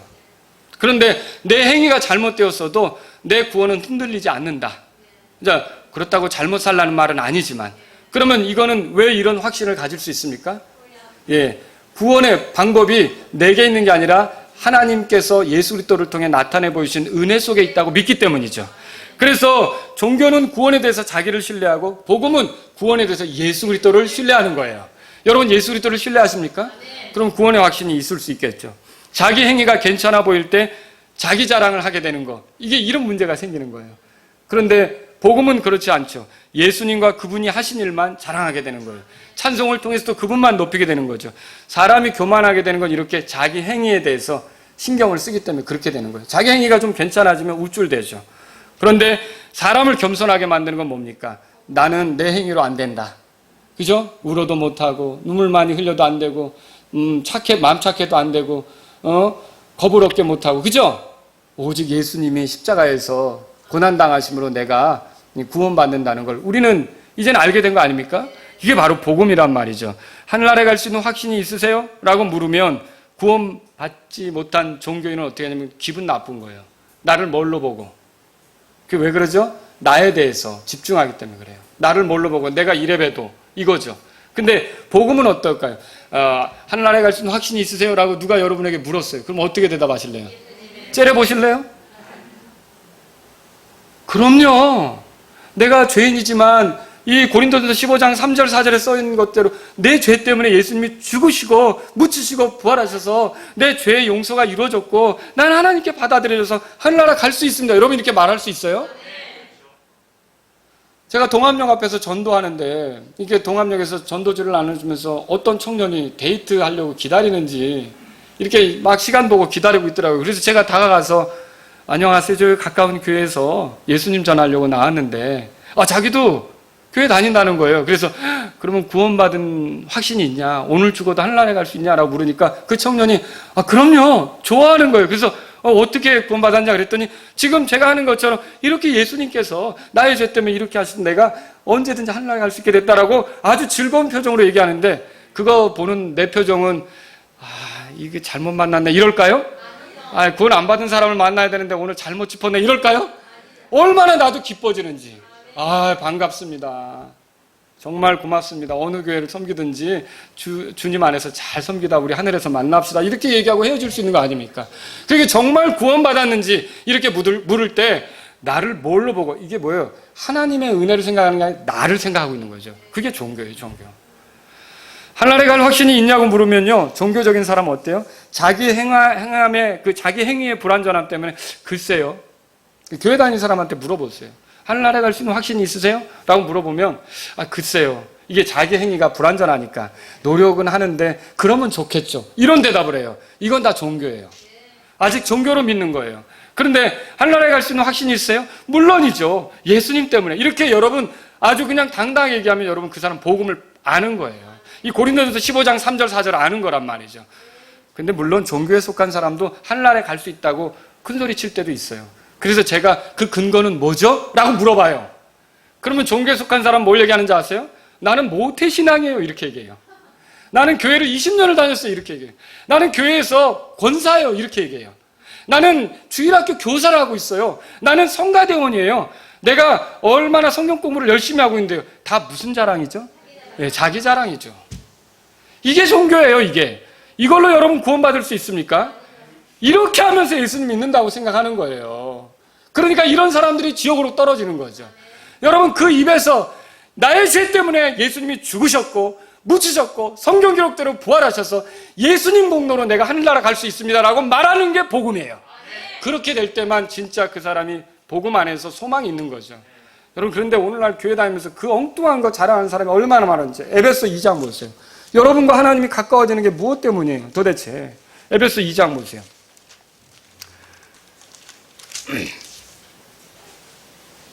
A: 그런데 내 행위가 잘못되었어도 내 구원은 흔들리지 않는다. 자, 그렇다고 잘못 살라는 말은 아니지만, 그러면 이거는 왜 이런 확신을 가질 수 있습니까? 예, 구원의 방법이 내게 있는 게 아니라 하나님께서 예수 그리스도를 통해 나타내 보이신 은혜 속에 있다고 믿기 때문이죠. 그래서 종교는 구원에 대해서 자기를 신뢰하고 복음은 구원에 대해서 예수 그리스도를 신뢰하는 거예요. 여러분 예수 그리스도를 신뢰하십니까? 그럼 구원의 확신이 있을 수 있겠죠. 자기 행위가 괜찮아 보일 때 자기 자랑을 하게 되는 거, 이게 이런 문제가 생기는 거예요. 그런데 복음은 그렇지 않죠. 예수님과 그분이 하신 일만 자랑하게 되는 거예요. 찬송을 통해서도 그분만 높이게 되는 거죠. 사람이 교만하게 되는 건 이렇게 자기 행위에 대해서 신경을 쓰기 때문에 그렇게 되는 거예요. 자기 행위가 좀 괜찮아지면 우쭐대죠. 그런데 사람을 겸손하게 만드는 건 뭡니까? 나는 내 행위로 안 된다. 그죠? 울어도 못하고 눈물 많이 흘려도 안 되고 마음 착해도 안 되고 겁을 얻게 못하고, 그죠? 오직 예수님이 십자가에서 고난당하심으로 내가 구원받는다는 걸 우리는 이제는 알게 된 거 아닙니까? 이게 바로 복음이란 말이죠. 하늘나라에 갈 수 있는 확신이 있으세요? 라고 물으면 구원받지 못한 종교인은 어떻게 하냐면 기분 나쁜 거예요. 나를 뭘로 보고. 그게 왜 그러죠? 나에 대해서 집중하기 때문에 그래요. 나를 뭘로 보고 내가 이래봬도 이거죠. 근데 복음은 어떨까요? 하늘나라에 갈 수 있는 확신이 있으세요? 라고 누가 여러분에게 물었어요. 그럼 어떻게 대답하실래요? 째려보실래요? 그럼요. 내가 죄인이지만 이 고린도전서 15장 3절 4절에 써있는 것대로 내 죄 때문에 예수님이 죽으시고 묻히시고 부활하셔서 내 죄의 용서가 이루어졌고 난 하나님께 받아들여져서 하늘나라 갈 수 있습니다. 여러분 이렇게 말할 수 있어요? 제가 동암역 앞에서 전도하는데 이게 동암역에서 전도지를 나눠주면서 어떤 청년이 데이트하려고 기다리는지 이렇게 막 시간 보고 기다리고 있더라고요. 그래서 제가 다가가서 안녕하세요. 저희 가까운 교회에서 예수님 전하려고 나왔는데 자기도 교회 다닌다는 거예요. 그래서 그러면 구원받은 확신이 있냐? 오늘 죽어도 하늘나라에 갈 수 있냐라고 물으니까 그 청년이 그럼요. 좋아하는 거예요. 그래서 어떻게 구원받았냐 그랬더니 지금 제가 하는 것처럼 이렇게 예수님께서 나의 죄 때문에 이렇게 하신 내가 언제든지 하늘나라에 갈 수 있게 됐다라고 아주 즐거운 표정으로 얘기하는데 그거 보는 내 표정은 이게 잘못 만났네 이럴까요? 구원 안 받은 사람을 만나야 되는데 오늘 잘못 짚었네 이럴까요? 얼마나 나도 기뻐지는지. 반갑습니다. 정말 고맙습니다. 어느 교회를 섬기든지 주님 안에서 잘 섬기다 우리 하늘에서 만납시다. 이렇게 얘기하고 헤어질 수 있는 거 아닙니까? 그게 정말 구원받았는지 이렇게 물을 때 나를 뭘로 보고, 이게 뭐예요? 하나님의 은혜를 생각하는 게 아니라 나를 생각하고 있는 거죠. 그게 종교예요, 종교. 하늘나라에 갈 확신이 있냐고 물으면요, 종교적인 사람은 어때요? 자기 행함의 자기 행위의 불완전함 때문에 글쎄요. 교회 다니는 사람한테 물어보세요. 하늘나라에 갈 수 있는 확신이 있으세요? 라고 물어보면 글쎄요. 이게 자기 행위가 불완전하니까 노력은 하는데 그러면 좋겠죠. 이런 대답을 해요. 이건 다 종교예요. 아직 종교로 믿는 거예요. 그런데 하늘나라에 갈 수 있는 확신이 있어요? 물론이죠. 예수님 때문에. 이렇게 여러분 아주 그냥 당당하게 얘기하면 여러분 그 사람 복음을 아는 거예요. 이 고린도전서 15장 3절 4절 아는 거란 말이죠. 근데 물론 종교에 속한 사람도 하늘나라에 갈 수 있다고 큰소리 칠 때도 있어요. 그래서 제가 그 근거는 뭐죠? 라고 물어봐요. 그러면 종교에 속한 사람 뭘 얘기하는지 아세요? 나는 모태신앙이에요. 이렇게 얘기해요. 나는 교회를 20년을 다녔어요. 이렇게 얘기해요. 나는 교회에서 권사예요. 이렇게 얘기해요. 나는 주일학교 교사를 하고 있어요. 나는 성가대원이에요. 내가 얼마나 성경 공부를 열심히 하고 있는데요. 다 무슨 자랑이죠? 네, 자기 자랑이죠. 이게 종교예요, 이게. 이걸로 여러분 구원받을 수 있습니까? 이렇게 하면서 예수님 믿는다고 생각하는 거예요. 그러니까 이런 사람들이 지옥으로 떨어지는 거죠. 여러분, 그 입에서 나의 죄 때문에 예수님이 죽으셨고 묻히셨고 성경 기록대로 부활하셔서 예수님 공로로 내가 하늘나라 갈 수 있습니다라고 말하는 게 복음이에요. 그렇게 될 때만 진짜 그 사람이 복음 안에서 소망이 있는 거죠. 여러분, 그런데 오늘날 교회 다니면서 그 엉뚱한 거 자랑하는 사람이 얼마나 많은지 에베소 2장 보세요. 여러분과 하나님이 가까워지는 게 무엇 때문이에요? 도대체 에베소 2장 보세요.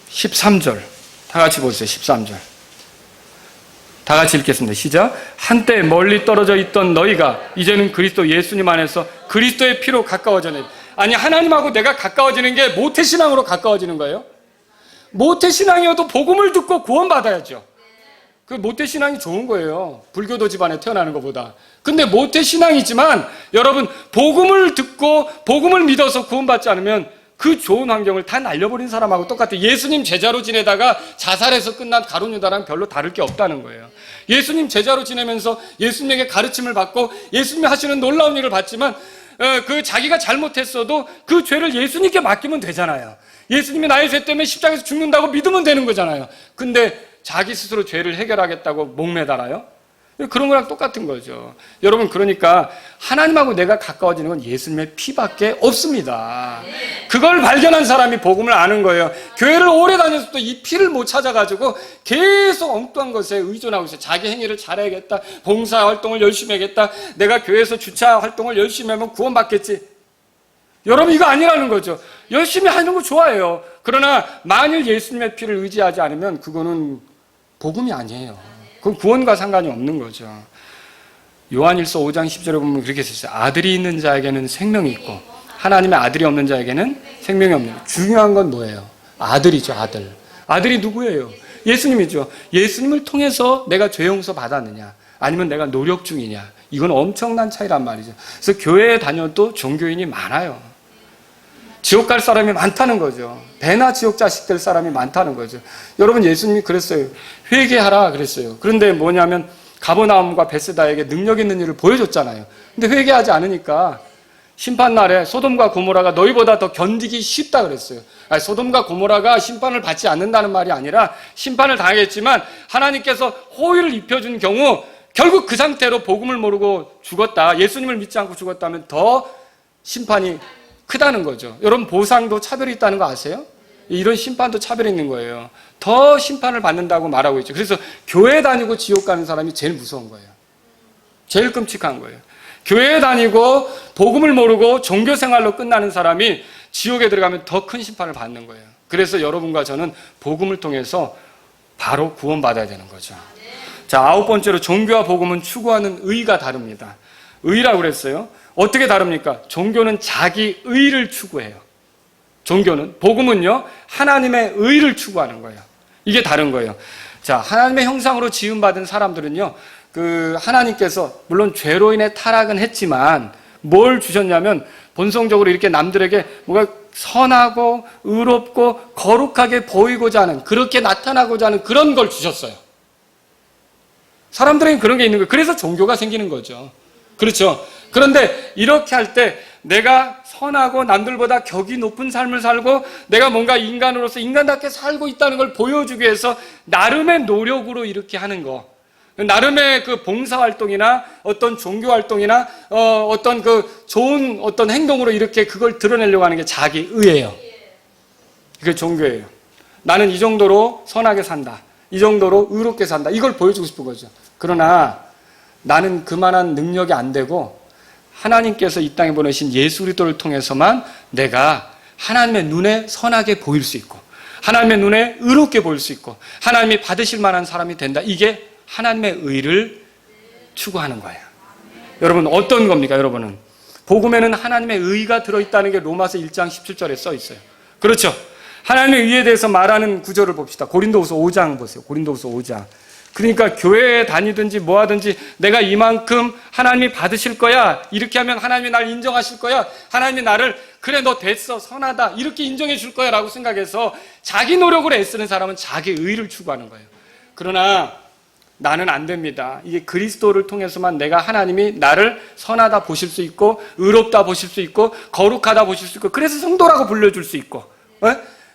A: 13절 다 같이 보세요. 13절 다 같이 읽겠습니다. 시작. 한때 멀리 떨어져 있던 너희가 이제는 그리스도 예수님 안에서 그리스도의 피로 가까워졌네. 아니, 하나님하고 내가 가까워지는 게 모태신앙으로 가까워지는 거예요. 모태신앙이어도 복음을 듣고 구원받아야죠. 그 모태신앙이 좋은 거예요. 불교도 집안에 태어나는 것보다. 근데 모태신앙이지만 여러분, 복음을 듣고 복음을 믿어서 구원받지 않으면 그 좋은 환경을 다 날려버린 사람하고 똑같아요. 예수님 제자로 지내다가 자살해서 끝난 가룟 유다랑 별로 다를 게 없다는 거예요. 예수님 제자로 지내면서 예수님에게 가르침을 받고 예수님이 하시는 놀라운 일을 봤지만 그 자기가 잘못했어도 그 죄를 예수님께 맡기면 되잖아요. 예수님이 나의 죄 때문에 십자가에서 죽는다고 믿으면 되는 거잖아요. 근데 자기 스스로 죄를 해결하겠다고 목매달아요? 그런 거랑 똑같은 거죠. 여러분, 그러니까 하나님하고 내가 가까워지는 건 예수님의 피밖에 없습니다. 그걸 발견한 사람이 복음을 아는 거예요. 교회를 오래 다녀서도 이 피를 못 찾아가지고 계속 엉뚱한 것에 의존하고 있어요. 자기 행위를 잘해야겠다, 봉사활동을 열심히 하겠다, 내가 교회에서 주차 활동을 열심히 하면 구원받겠지. 여러분, 이거 아니라는 거죠. 열심히 하는 거 좋아해요. 그러나 만일 예수님의 피를 의지하지 않으면 그거는 복음이 아니에요. 그건 구원과 상관이 없는 거죠. 요한일서 5장 10절에 보면 그렇게 썼어요. 아들이 있는 자에게는 생명이 있고 하나님의 아들이 없는 자에게는 생명이 없는 거예요. 중요한 건 뭐예요? 아들이죠, 아들. 아들이 누구예요? 예수님이죠. 예수님을 통해서 내가 죄 용서 받았느냐, 아니면 내가 노력 중이냐, 이건 엄청난 차이란 말이죠. 그래서 교회에 다녀도 종교인이 많아요. 지옥 갈 사람이 많다는 거죠. 배나 지옥 자식 될 사람이 많다는 거죠. 여러분, 예수님이 그랬어요. 회개하라 그랬어요. 그런데 뭐냐면 가버나움과 베스다에게 능력 있는 일을 보여줬잖아요. 근데 회개하지 않으니까 심판날에 소돔과 고모라가 너희보다 더 견디기 쉽다 그랬어요. 아니, 소돔과 고모라가 심판을 받지 않는다는 말이 아니라 심판을 당하겠지만 하나님께서 호의를 입혀준 경우 결국 그 상태로 복음을 모르고 죽었다, 예수님을 믿지 않고 죽었다면 더 심판이 크다는 거죠. 여러분, 보상도 차별이 있다는 거 아세요? 이런 심판도 차별이 있는 거예요. 더 심판을 받는다고 말하고 있죠. 그래서 교회 다니고 지옥 가는 사람이 제일 무서운 거예요. 제일 끔찍한 거예요. 교회 다니고 복음을 모르고 종교 생활로 끝나는 사람이 지옥에 들어가면 더 큰 심판을 받는 거예요. 그래서 여러분과 저는 복음을 통해서 바로 구원받아야 되는 거죠. 자, 9번째로 종교와 복음은 추구하는 의가 다릅니다. 의라고 그랬어요. 어떻게 다릅니까? 종교는 자기 의를 추구해요. 종교는, 복음은요, 하나님의 의를 추구하는 거예요. 이게 다른 거예요. 자, 하나님의 형상으로 지음받은 사람들은요, 하나님께서 물론 죄로 인해 타락은 했지만 뭘 주셨냐면 본성적으로 이렇게 남들에게 뭔가 선하고 의롭고 거룩하게 보이고자 하는, 그렇게 나타나고자 하는 그런 걸 주셨어요. 사람들에게 그런 게 있는 거예요. 그래서 종교가 생기는 거죠. 그렇죠? 그런데 이렇게 할 때 내가 선하고 남들보다 격이 높은 삶을 살고 내가 뭔가 인간으로서 인간답게 살고 있다는 걸 보여주기 위해서 나름의 노력으로 이렇게 하는 거, 나름의 그 봉사활동이나 어떤 종교활동이나 어떤 그 좋은 어떤 행동으로 이렇게 그걸 드러내려고 하는 게 자기 의예요. 그게 종교예요. 나는 이 정도로 선하게 산다, 이 정도로 의롭게 산다, 이걸 보여주고 싶은 거죠. 그러나 나는 그만한 능력이 안 되고 하나님께서 이 땅에 보내신 예수 그리스도를 통해서만 내가 하나님의 눈에 선하게 보일 수 있고 하나님의 눈에 의롭게 보일 수 있고 하나님이 받으실 만한 사람이 된다. 이게 하나님의 의를 추구하는 거예요. 여러분, 어떤 겁니까? 여러분은 복음에는 하나님의 의가 들어있다는 게 로마서 1장 17절에 써 있어요. 그렇죠? 하나님의 의에 대해서 말하는 구절을 봅시다. 고린도후서 5장 보세요. 고린도후서 5장. 그러니까 교회에 다니든지 뭐 하든지 내가 이만큼 하나님이 받으실 거야. 이렇게 하면 하나님이 날 인정하실 거야. 하나님이 나를 그래 너 됐어 선하다 이렇게 인정해 줄 거야 라고 생각해서 자기 노력으로 애쓰는 사람은 자기 의를 추구하는 거예요. 그러나 나는 안 됩니다. 이게 그리스도를 통해서만 내가 하나님이 나를 선하다 보실 수 있고 의롭다 보실 수 있고 거룩하다 보실 수 있고 그래서 성도라고 불려줄 수 있고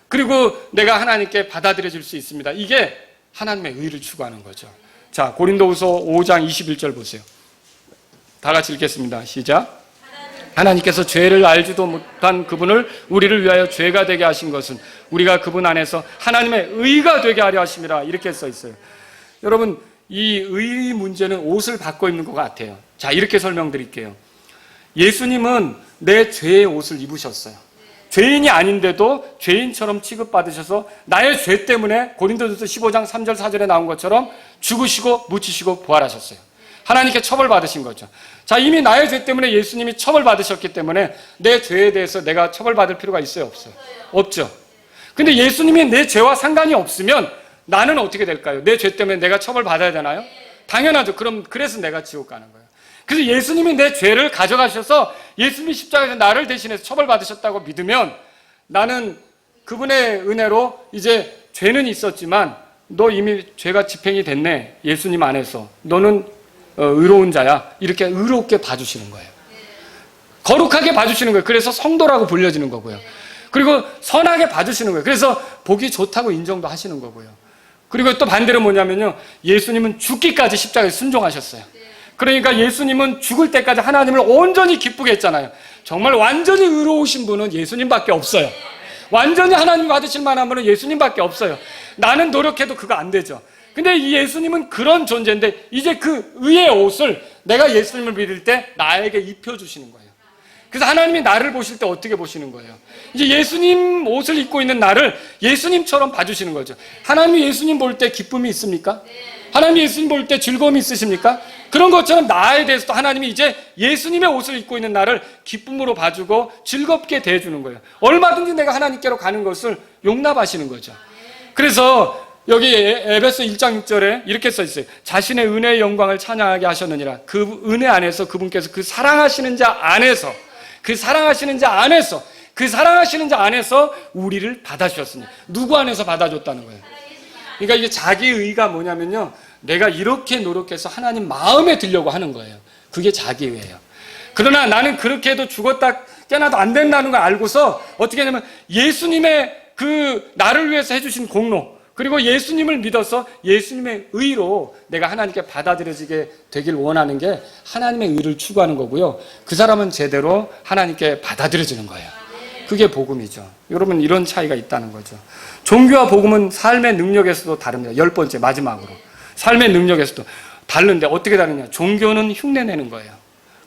A: 그리고 내가 하나님께 받아들여질 수 있습니다. 이게 하나님의 의를 추구하는 거죠. 자, 고린도후서 5장 21절 보세요. 다 같이 읽겠습니다. 시작. 하나님께서 죄를 알지도 못한 그분을 우리를 위하여 죄가 되게 하신 것은 우리가 그분 안에서 하나님의 의가 되게 하려 하심이라 이렇게 써 있어요. 여러분, 이 의 문제는 옷을 바꿔 입는 것 같아요. 자, 이렇게 설명드릴게요. 예수님은 내 죄의 옷을 입으셨어요. 죄인이 아닌데도 죄인처럼 취급받으셔서 나의 죄 때문에 고린도전서 15장 3절 4절에 나온 것처럼 죽으시고 묻히시고 부활하셨어요. 하나님께 처벌받으신 거죠. 자, 이미 나의 죄 때문에 예수님이 처벌받으셨기 때문에 내 죄에 대해서 내가 처벌받을 필요가 있어요? 없어요? 없죠. 근데 예수님이 내 죄와 상관이 없으면 나는 어떻게 될까요? 내 죄 때문에 내가 처벌받아야 되나요? 당연하죠. 그래서 내가 지옥 가는 거예요. 그래서 예수님이 내 죄를 가져가셔서 예수님이 십자가에서 나를 대신해서 처벌받으셨다고 믿으면 나는 그분의 은혜로 이제 죄는 있었지만 너 이미 죄가 집행이 됐네. 예수님 안에서. 너는 의로운 자야. 이렇게 의롭게 봐주시는 거예요. 거룩하게 봐주시는 거예요. 그래서 성도라고 불려지는 거고요. 그리고 선하게 봐주시는 거예요. 그래서 보기 좋다고 인정도 하시는 거고요. 그리고 또 반대로 뭐냐면요. 예수님은 죽기까지 십자가에 순종하셨어요. 그러니까 예수님은 죽을 때까지 하나님을 온전히 기쁘게 했잖아요. 정말 완전히 의로우신 분은 예수님밖에 없어요. 완전히 하나님 받으실 만한 분은 예수님밖에 없어요. 나는 노력해도 그거 안 되죠. 근데 이 예수님은 그런 존재인데 이제 그 의의 옷을 내가 예수님을 믿을 때 나에게 입혀주시는 거예요. 그래서 하나님이 나를 보실 때 어떻게 보시는 거예요? 이제 예수님 옷을 입고 있는 나를 예수님처럼 봐주시는 거죠. 하나님이 예수님 볼 때 기쁨이 있습니까? 하나님이 예수님 볼 때 즐거움이 있으십니까? 그런 것처럼 나에 대해서도 하나님이 이제 예수님의 옷을 입고 있는 나를 기쁨으로 봐주고 즐겁게 대해주는 거예요. 얼마든지 내가 하나님께로 가는 것을 용납하시는 거죠. 그래서 여기 에베소 1장 6절에 이렇게 써 있어요. 자신의 은혜의 영광을 찬양하게 하셨느니라. 그 은혜 안에서 그분께서 그 사랑하시는 자 안에서 우리를 받아주셨으니 누구 안에서 받아줬다는 거예요. 그러니까 이게 자기 의가 뭐냐면요. 내가 이렇게 노력해서 하나님 마음에 들려고 하는 거예요. 그게 자기 의예요. 그러나 나는 그렇게 해도 죽었다 깨나도 안 된다는 걸 알고서 어떻게 하냐면 예수님의 그 나를 위해서 해주신 공로 그리고 예수님을 믿어서 예수님의 의로 내가 하나님께 받아들여지게 되길 원하는 게 하나님의 의를 추구하는 거고요. 그 사람은 제대로 하나님께 받아들여지는 거예요. 그게 복음이죠. 여러분 이런 차이가 있다는 거죠. 종교와 복음은 삶의 능력에서도 다릅니다. 10번째 마지막으로. 삶의 능력에서도 다른데 어떻게 다르냐. 종교는 흉내내는 거예요.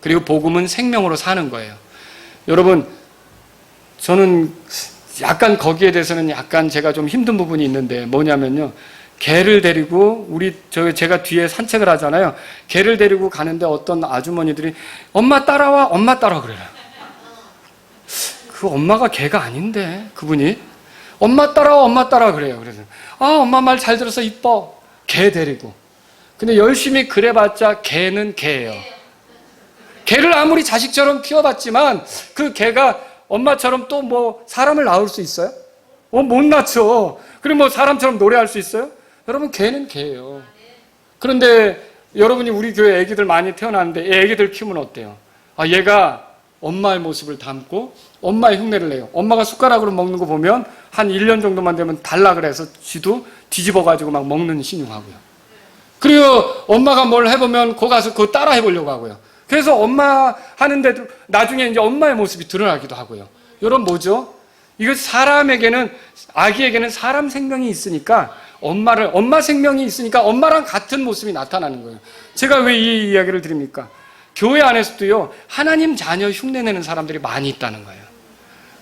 A: 그리고 복음은 생명으로 사는 거예요. 여러분 저는 약간 거기에 대해서는 약간 제가 좀 힘든 부분이 있는데 뭐냐면요. 개를 데리고 제가 뒤에 산책을 하잖아요. 개를 데리고 가는데 어떤 아주머니들이 엄마 따라와 그래요. 그 엄마가 개가 아닌데 그분이 엄마 따라와 그래요. 그래서 엄마 말 잘 들어서 이뻐. 개 데리고. 근데 열심히 그래봤자 개는 개예요. 개를 아무리 자식처럼 키워봤지만 그 개가 엄마처럼 또 뭐 사람을 낳을 수 있어요? 못 낳죠. 그리고 뭐 사람처럼 노래할 수 있어요? 여러분 개는 개예요. 그런데 여러분이 우리 교회 애기들 많이 태어났는데 애기들 키우면 어때요? 얘가 엄마의 모습을 담고 엄마의 흉내를 내요. 엄마가 숟가락으로 먹는 거 보면 한 1년 정도만 되면 달라 그래서 쥐도 뒤집어가지고 막 먹는 신용하고요. 그리고 엄마가 뭘 해보면 거 가서 그거 따라 해보려고 하고요. 그래서 엄마 하는데도 나중에 이제 엄마의 모습이 드러나기도 하고요. 여러분 뭐죠? 이거 아기에게는 사람 생명이 있으니까 엄마 생명이 있으니까 엄마랑 같은 모습이 나타나는 거예요. 제가 왜 이 이야기를 드립니까? 교회 안에서도요, 하나님 자녀 흉내내는 사람들이 많이 있다는 거예요.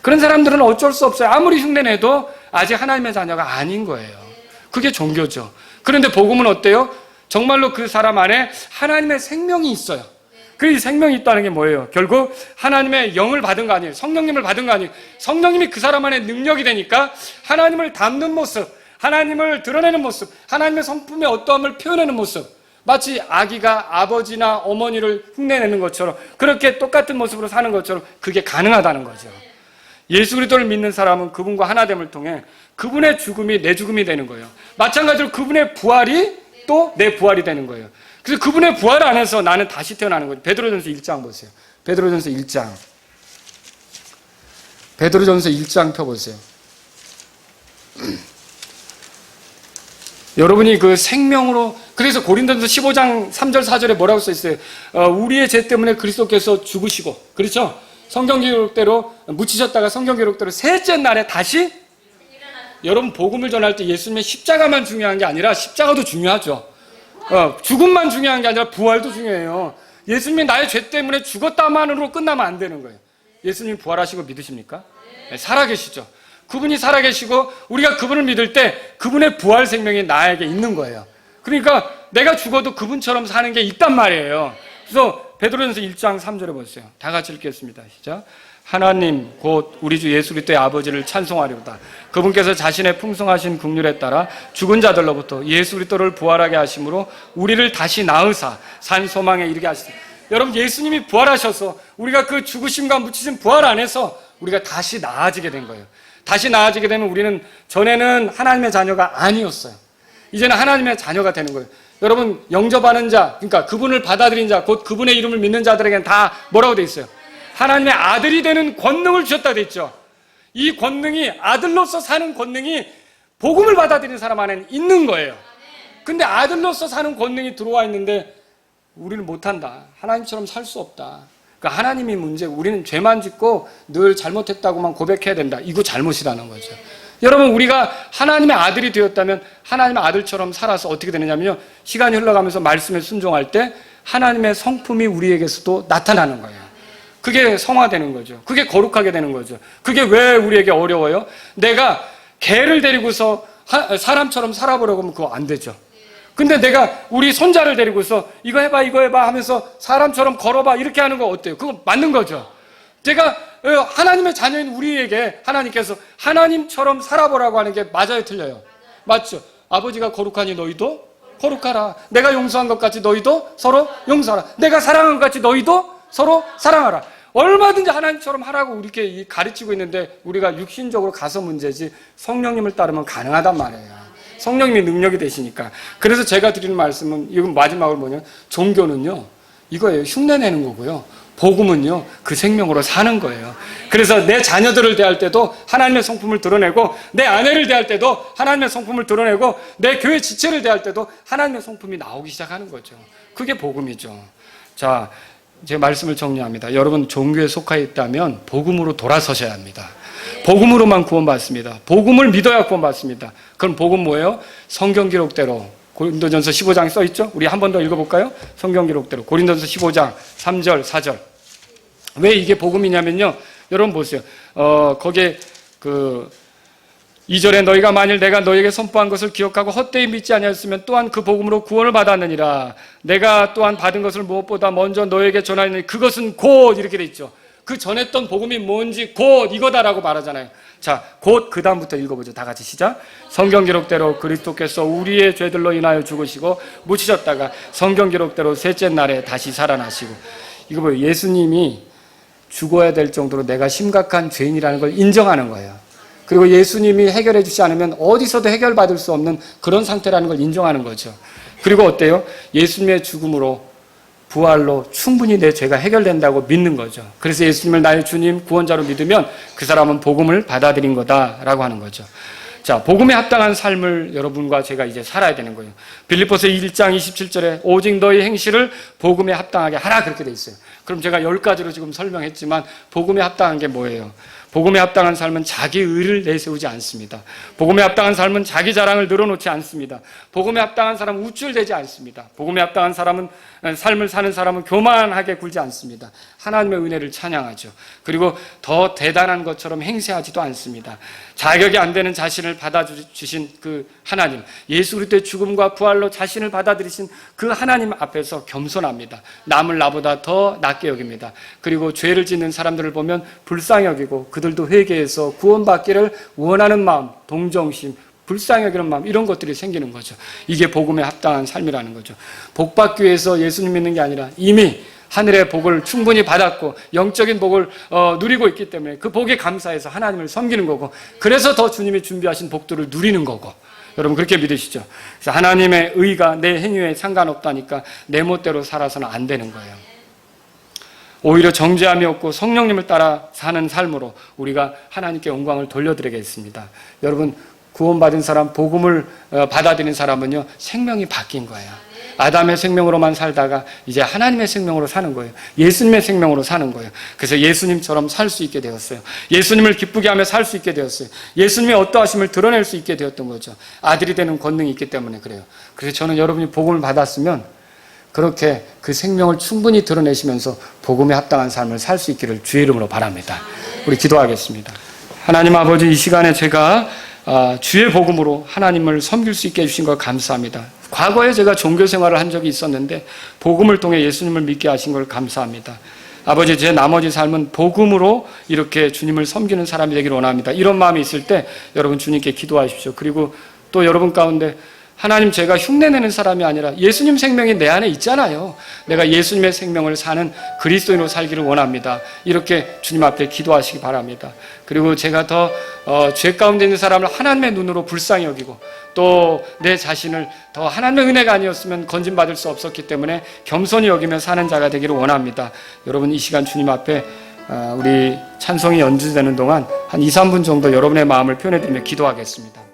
A: 그런 사람들은 어쩔 수 없어요. 아무리 흉내내도 아직 하나님의 자녀가 아닌 거예요. 그게 종교죠. 그런데 복음은 어때요? 정말로 그 사람 안에 하나님의 생명이 있어요. 그 생명이 있다는 게 뭐예요? 결국 하나님의 영을 받은 거 아니에요. 성령님을 받은 거 아니에요. 성령님이 그 사람 안에 능력이 되니까 하나님을 닮는 모습, 하나님을 드러내는 모습, 하나님의 성품의 어떠함을 표현하는 모습, 마치 아기가 아버지나 어머니를 흉내내는 것처럼 그렇게 똑같은 모습으로 사는 것처럼 그게 가능하다는 거죠. 예수 그리스도를 믿는 사람은 그분과 하나됨을 통해 그분의 죽음이 내 죽음이 되는 거예요. 마찬가지로 그분의 부활이 또 내 부활이 되는 거예요. 그래서 그분의 부활 안에서 나는 다시 태어나는 거예요. 베드로전서 1장 보세요. 베드로전서 1장. 베드로전서 1장 펴보세요. 여러분이 그 생명으로, 그래서 고린도전서 15장 3절 4절에 뭐라고 써 있어요? 우리의 죄 때문에 그리스도께서 죽으시고, 그렇죠? 성경 기록대로 묻히셨다가 성경 기록대로 셋째 날에 다시, 여러분 복음을 전할 때 예수님의 십자가만 중요한 게 아니라 십자가도 중요하죠. 죽음만 중요한 게 아니라 부활도 중요해요. 예수님이 나의 죄 때문에 죽었다만으로 끝나면 안 되는 거예요. 예수님이 부활하시고 믿으십니까? 네, 살아계시죠. 그분이 살아계시고 우리가 그분을 믿을 때 그분의 부활 생명이 나에게 있는 거예요. 그러니까 내가 죽어도 그분처럼 사는 게 있단 말이에요. 그래서 베드로전서 1장 3절에 보세요. 다 같이 읽겠습니다. 시작. 하나님 곧 우리 주 예수 그리스도의 아버지를 찬송하리로다. 그분께서 자신의 풍성하신 긍휼에 따라 죽은 자들로부터 예수 그리스도를 부활하게 하심으로 우리를 다시 낳으사 산 소망에 이르게 하시다. 여러분 예수님이 부활하셔서 우리가 그 죽으심과 묻히심 부활 안에서 우리가 다시 나아지게 된 거예요. 다시 나아지게 되면 우리는 전에는 하나님의 자녀가 아니었어요. 이제는 하나님의 자녀가 되는 거예요. 여러분 영접하는 자, 그러니까 그분을 받아들인 자, 곧 그분의 이름을 믿는 자들에게는 다 뭐라고 돼 있어요? 하나님의 아들이 되는 권능을 주셨다 돼 있죠. 이 권능이, 아들로서 사는 권능이 복음을 받아들이는 사람 안에는 있는 거예요. 근데 아들로서 사는 권능이 들어와 있는데 우리는 못한다. 하나님처럼 살 수 없다. 그러니까 하나님이 문제고 우리는 죄만 짓고 늘 잘못했다고만 고백해야 된다. 이거 잘못이라는 거죠. 여러분 우리가 하나님의 아들이 되었다면 하나님의 아들처럼 살아서 어떻게 되느냐면요, 시간이 흘러가면서 말씀에 순종할 때 하나님의 성품이 우리에게서도 나타나는 거예요. 그게 성화되는 거죠. 그게 거룩하게 되는 거죠. 그게 왜 우리에게 어려워요? 내가 개를 데리고서 사람처럼 살아보려고 하면 그거 안 되죠. 근데 내가 우리 손자를 데리고서 이거 해봐 하면서 사람처럼 걸어봐 이렇게 하는 거 어때요? 그거 맞는 거죠. 제가 하나님의 자녀인 우리에게 하나님께서 하나님처럼 살아보라고 하는 게 맞아요, 틀려요? 맞죠. 아버지가 거룩하니 너희도 거룩하라. 내가 용서한 것 같이 너희도 서로 용서하라. 내가 사랑한 것 같이 너희도 서로 사랑하라. 얼마든지 하나님처럼 하라고 이렇게 가르치고 있는데 우리가 육신적으로 가서 문제지 성령님을 따르면 가능하단 말이에요. 성령님이 능력이 되시니까. 그래서 제가 드리는 말씀은, 이건 마지막으로 뭐냐, 종교는요 이거예요. 흉내내는 거고요, 복음은요 그 생명으로 사는 거예요. 그래서 내 자녀들을 대할 때도 하나님의 성품을 드러내고, 내 아내를 대할 때도 하나님의 성품을 드러내고, 내 교회 지체를 대할 때도 하나님의 성품이 나오기 시작하는 거죠. 그게 복음이죠. 자, 제 말씀을 정리합니다. 여러분 종교에 속해 있다면 복음으로 돌아서셔야 합니다. 복음으로만 구원받습니다. 복음을 믿어야 구원받습니다. 그럼 복음 뭐예요? 성경 기록대로 고린도전서 15장에 써있죠? 우리 한 번 더 읽어볼까요? 성경 기록대로 고린도전서 15장 3절 4절. 왜 이게 복음이냐면요, 여러분 보세요. 거기에 2절에 너희가 만일 내가 너희에게 선포한 것을 기억하고 헛되이 믿지 아니하였으면 또한 그 복음으로 구원을 받았느니라. 내가 또한 받은 것을 무엇보다 먼저 너희에게 전하였느니 그것은 곧, 이렇게 돼 있죠. 그 전했던 복음이 뭔지 곧 이거다라고 말하잖아요. 자, 곧 그 다음부터 읽어보죠. 다 같이 시작. 성경 기록대로 그리스도께서 우리의 죄들로 인하여 죽으시고 묻히셨다가 성경 기록대로 셋째 날에 다시 살아나시고. 이거 뭐예요? 예수님이 죽어야 될 정도로 내가 심각한 죄인이라는 걸 인정하는 거예요. 그리고 예수님이 해결해 주지 않으면 어디서도 해결받을 수 없는 그런 상태라는 걸 인정하는 거죠. 그리고 어때요? 예수님의 죽음으로, 부활로 충분히 내 죄가 해결된다고 믿는 거죠. 그래서 예수님을 나의 주님, 구원자로 믿으면 그 사람은 복음을 받아들인 거다라고 하는 거죠. 자, 복음에 합당한 삶을 여러분과 제가 이제 살아야 되는 거예요. 빌립보서 1장 27절에 오직 너희 행실을 복음에 합당하게 하라, 그렇게 돼 있어요. 그럼 제가 10가지로 지금 설명했지만 복음에 합당한 게 뭐예요? 복음에 합당한 삶은 자기 의를 내세우지 않습니다. 복음에 합당한 삶은 자기 자랑을 늘어놓지 않습니다. 복음에 합당한 사람은 우쭐대지 않습니다. 복음에 합당한 삶을 사는 사람은 교만하게 굴지 않습니다. 하나님의 은혜를 찬양하죠. 그리고 더 대단한 것처럼 행세하지도 않습니다. 자격이 안 되는 자신을 받아주신 그 하나님, 예수 그리스도의 죽음과 부활로 자신을 받아들이신 그 하나님 앞에서 겸손합니다. 남을 나보다 더 낮게 여깁니다. 그리고 죄를 짓는 사람들을 보면 불쌍히 여기고 그들도 회개해서 구원받기를 원하는 마음, 동정심, 불쌍히 여기는 마음, 이런 것들이 생기는 거죠. 이게 복음에 합당한 삶이라는 거죠. 복 받기 위해서 예수님 믿는 게 아니라 이미 하늘의 복을 충분히 받았고 영적인 복을 누리고 있기 때문에 그 복에 감사해서 하나님을 섬기는 거고, 그래서 더 주님이 준비하신 복들을 누리는 거고, 여러분 그렇게 믿으시죠? 그래서 하나님의 의가 내 행위에 상관없다니까 내 멋대로 살아서는 안 되는 거예요. 오히려 정죄함이 없고 성령님을 따라 사는 삶으로 우리가 하나님께 영광을 돌려드리겠습니다. 여러분, 구원받은 사람, 복음을 받아들인 사람은요, 생명이 바뀐 거예요. 아담의 생명으로만 살다가 이제 하나님의 생명으로 사는 거예요. 예수님의 생명으로 사는 거예요. 그래서 예수님처럼 살 수 있게 되었어요. 예수님을 기쁘게 하며 살 수 있게 되었어요. 예수님의 어떠하심을 드러낼 수 있게 되었던 거죠. 아들이 되는 권능이 있기 때문에 그래요. 그래서 저는 여러분이 복음을 받았으면 그렇게 그 생명을 충분히 드러내시면서 복음에 합당한 삶을 살 수 있기를 주의 이름으로 바랍니다. 우리 기도하겠습니다. 하나님 아버지, 이 시간에 제가 주의 복음으로 하나님을 섬길 수 있게 해주신 걸 감사합니다. 과거에 제가 종교 생활을 한 적이 있었는데 복음을 통해 예수님을 믿게 하신 걸 감사합니다. 아버지, 제 나머지 삶은 복음으로 이렇게 주님을 섬기는 사람이 되기를 원합니다. 이런 마음이 있을 때 여러분 주님께 기도하십시오. 그리고 또 여러분 가운데 하나님, 제가 흉내내는 사람이 아니라 예수님 생명이 내 안에 있잖아요. 내가 예수님의 생명을 사는 그리스도인으로 살기를 원합니다. 이렇게 주님 앞에 기도하시기 바랍니다. 그리고 제가 더 죄 가운데 있는 사람을 하나님의 눈으로 불쌍히 여기고 또 내 자신을 더 하나님의 은혜가 아니었으면 건진받을 수 없었기 때문에 겸손히 여기며 사는 자가 되기를 원합니다. 여러분, 이 시간 주님 앞에 우리 찬송이 연주되는 동안 한 2, 3분 정도 여러분의 마음을 표현해드리며 기도하겠습니다.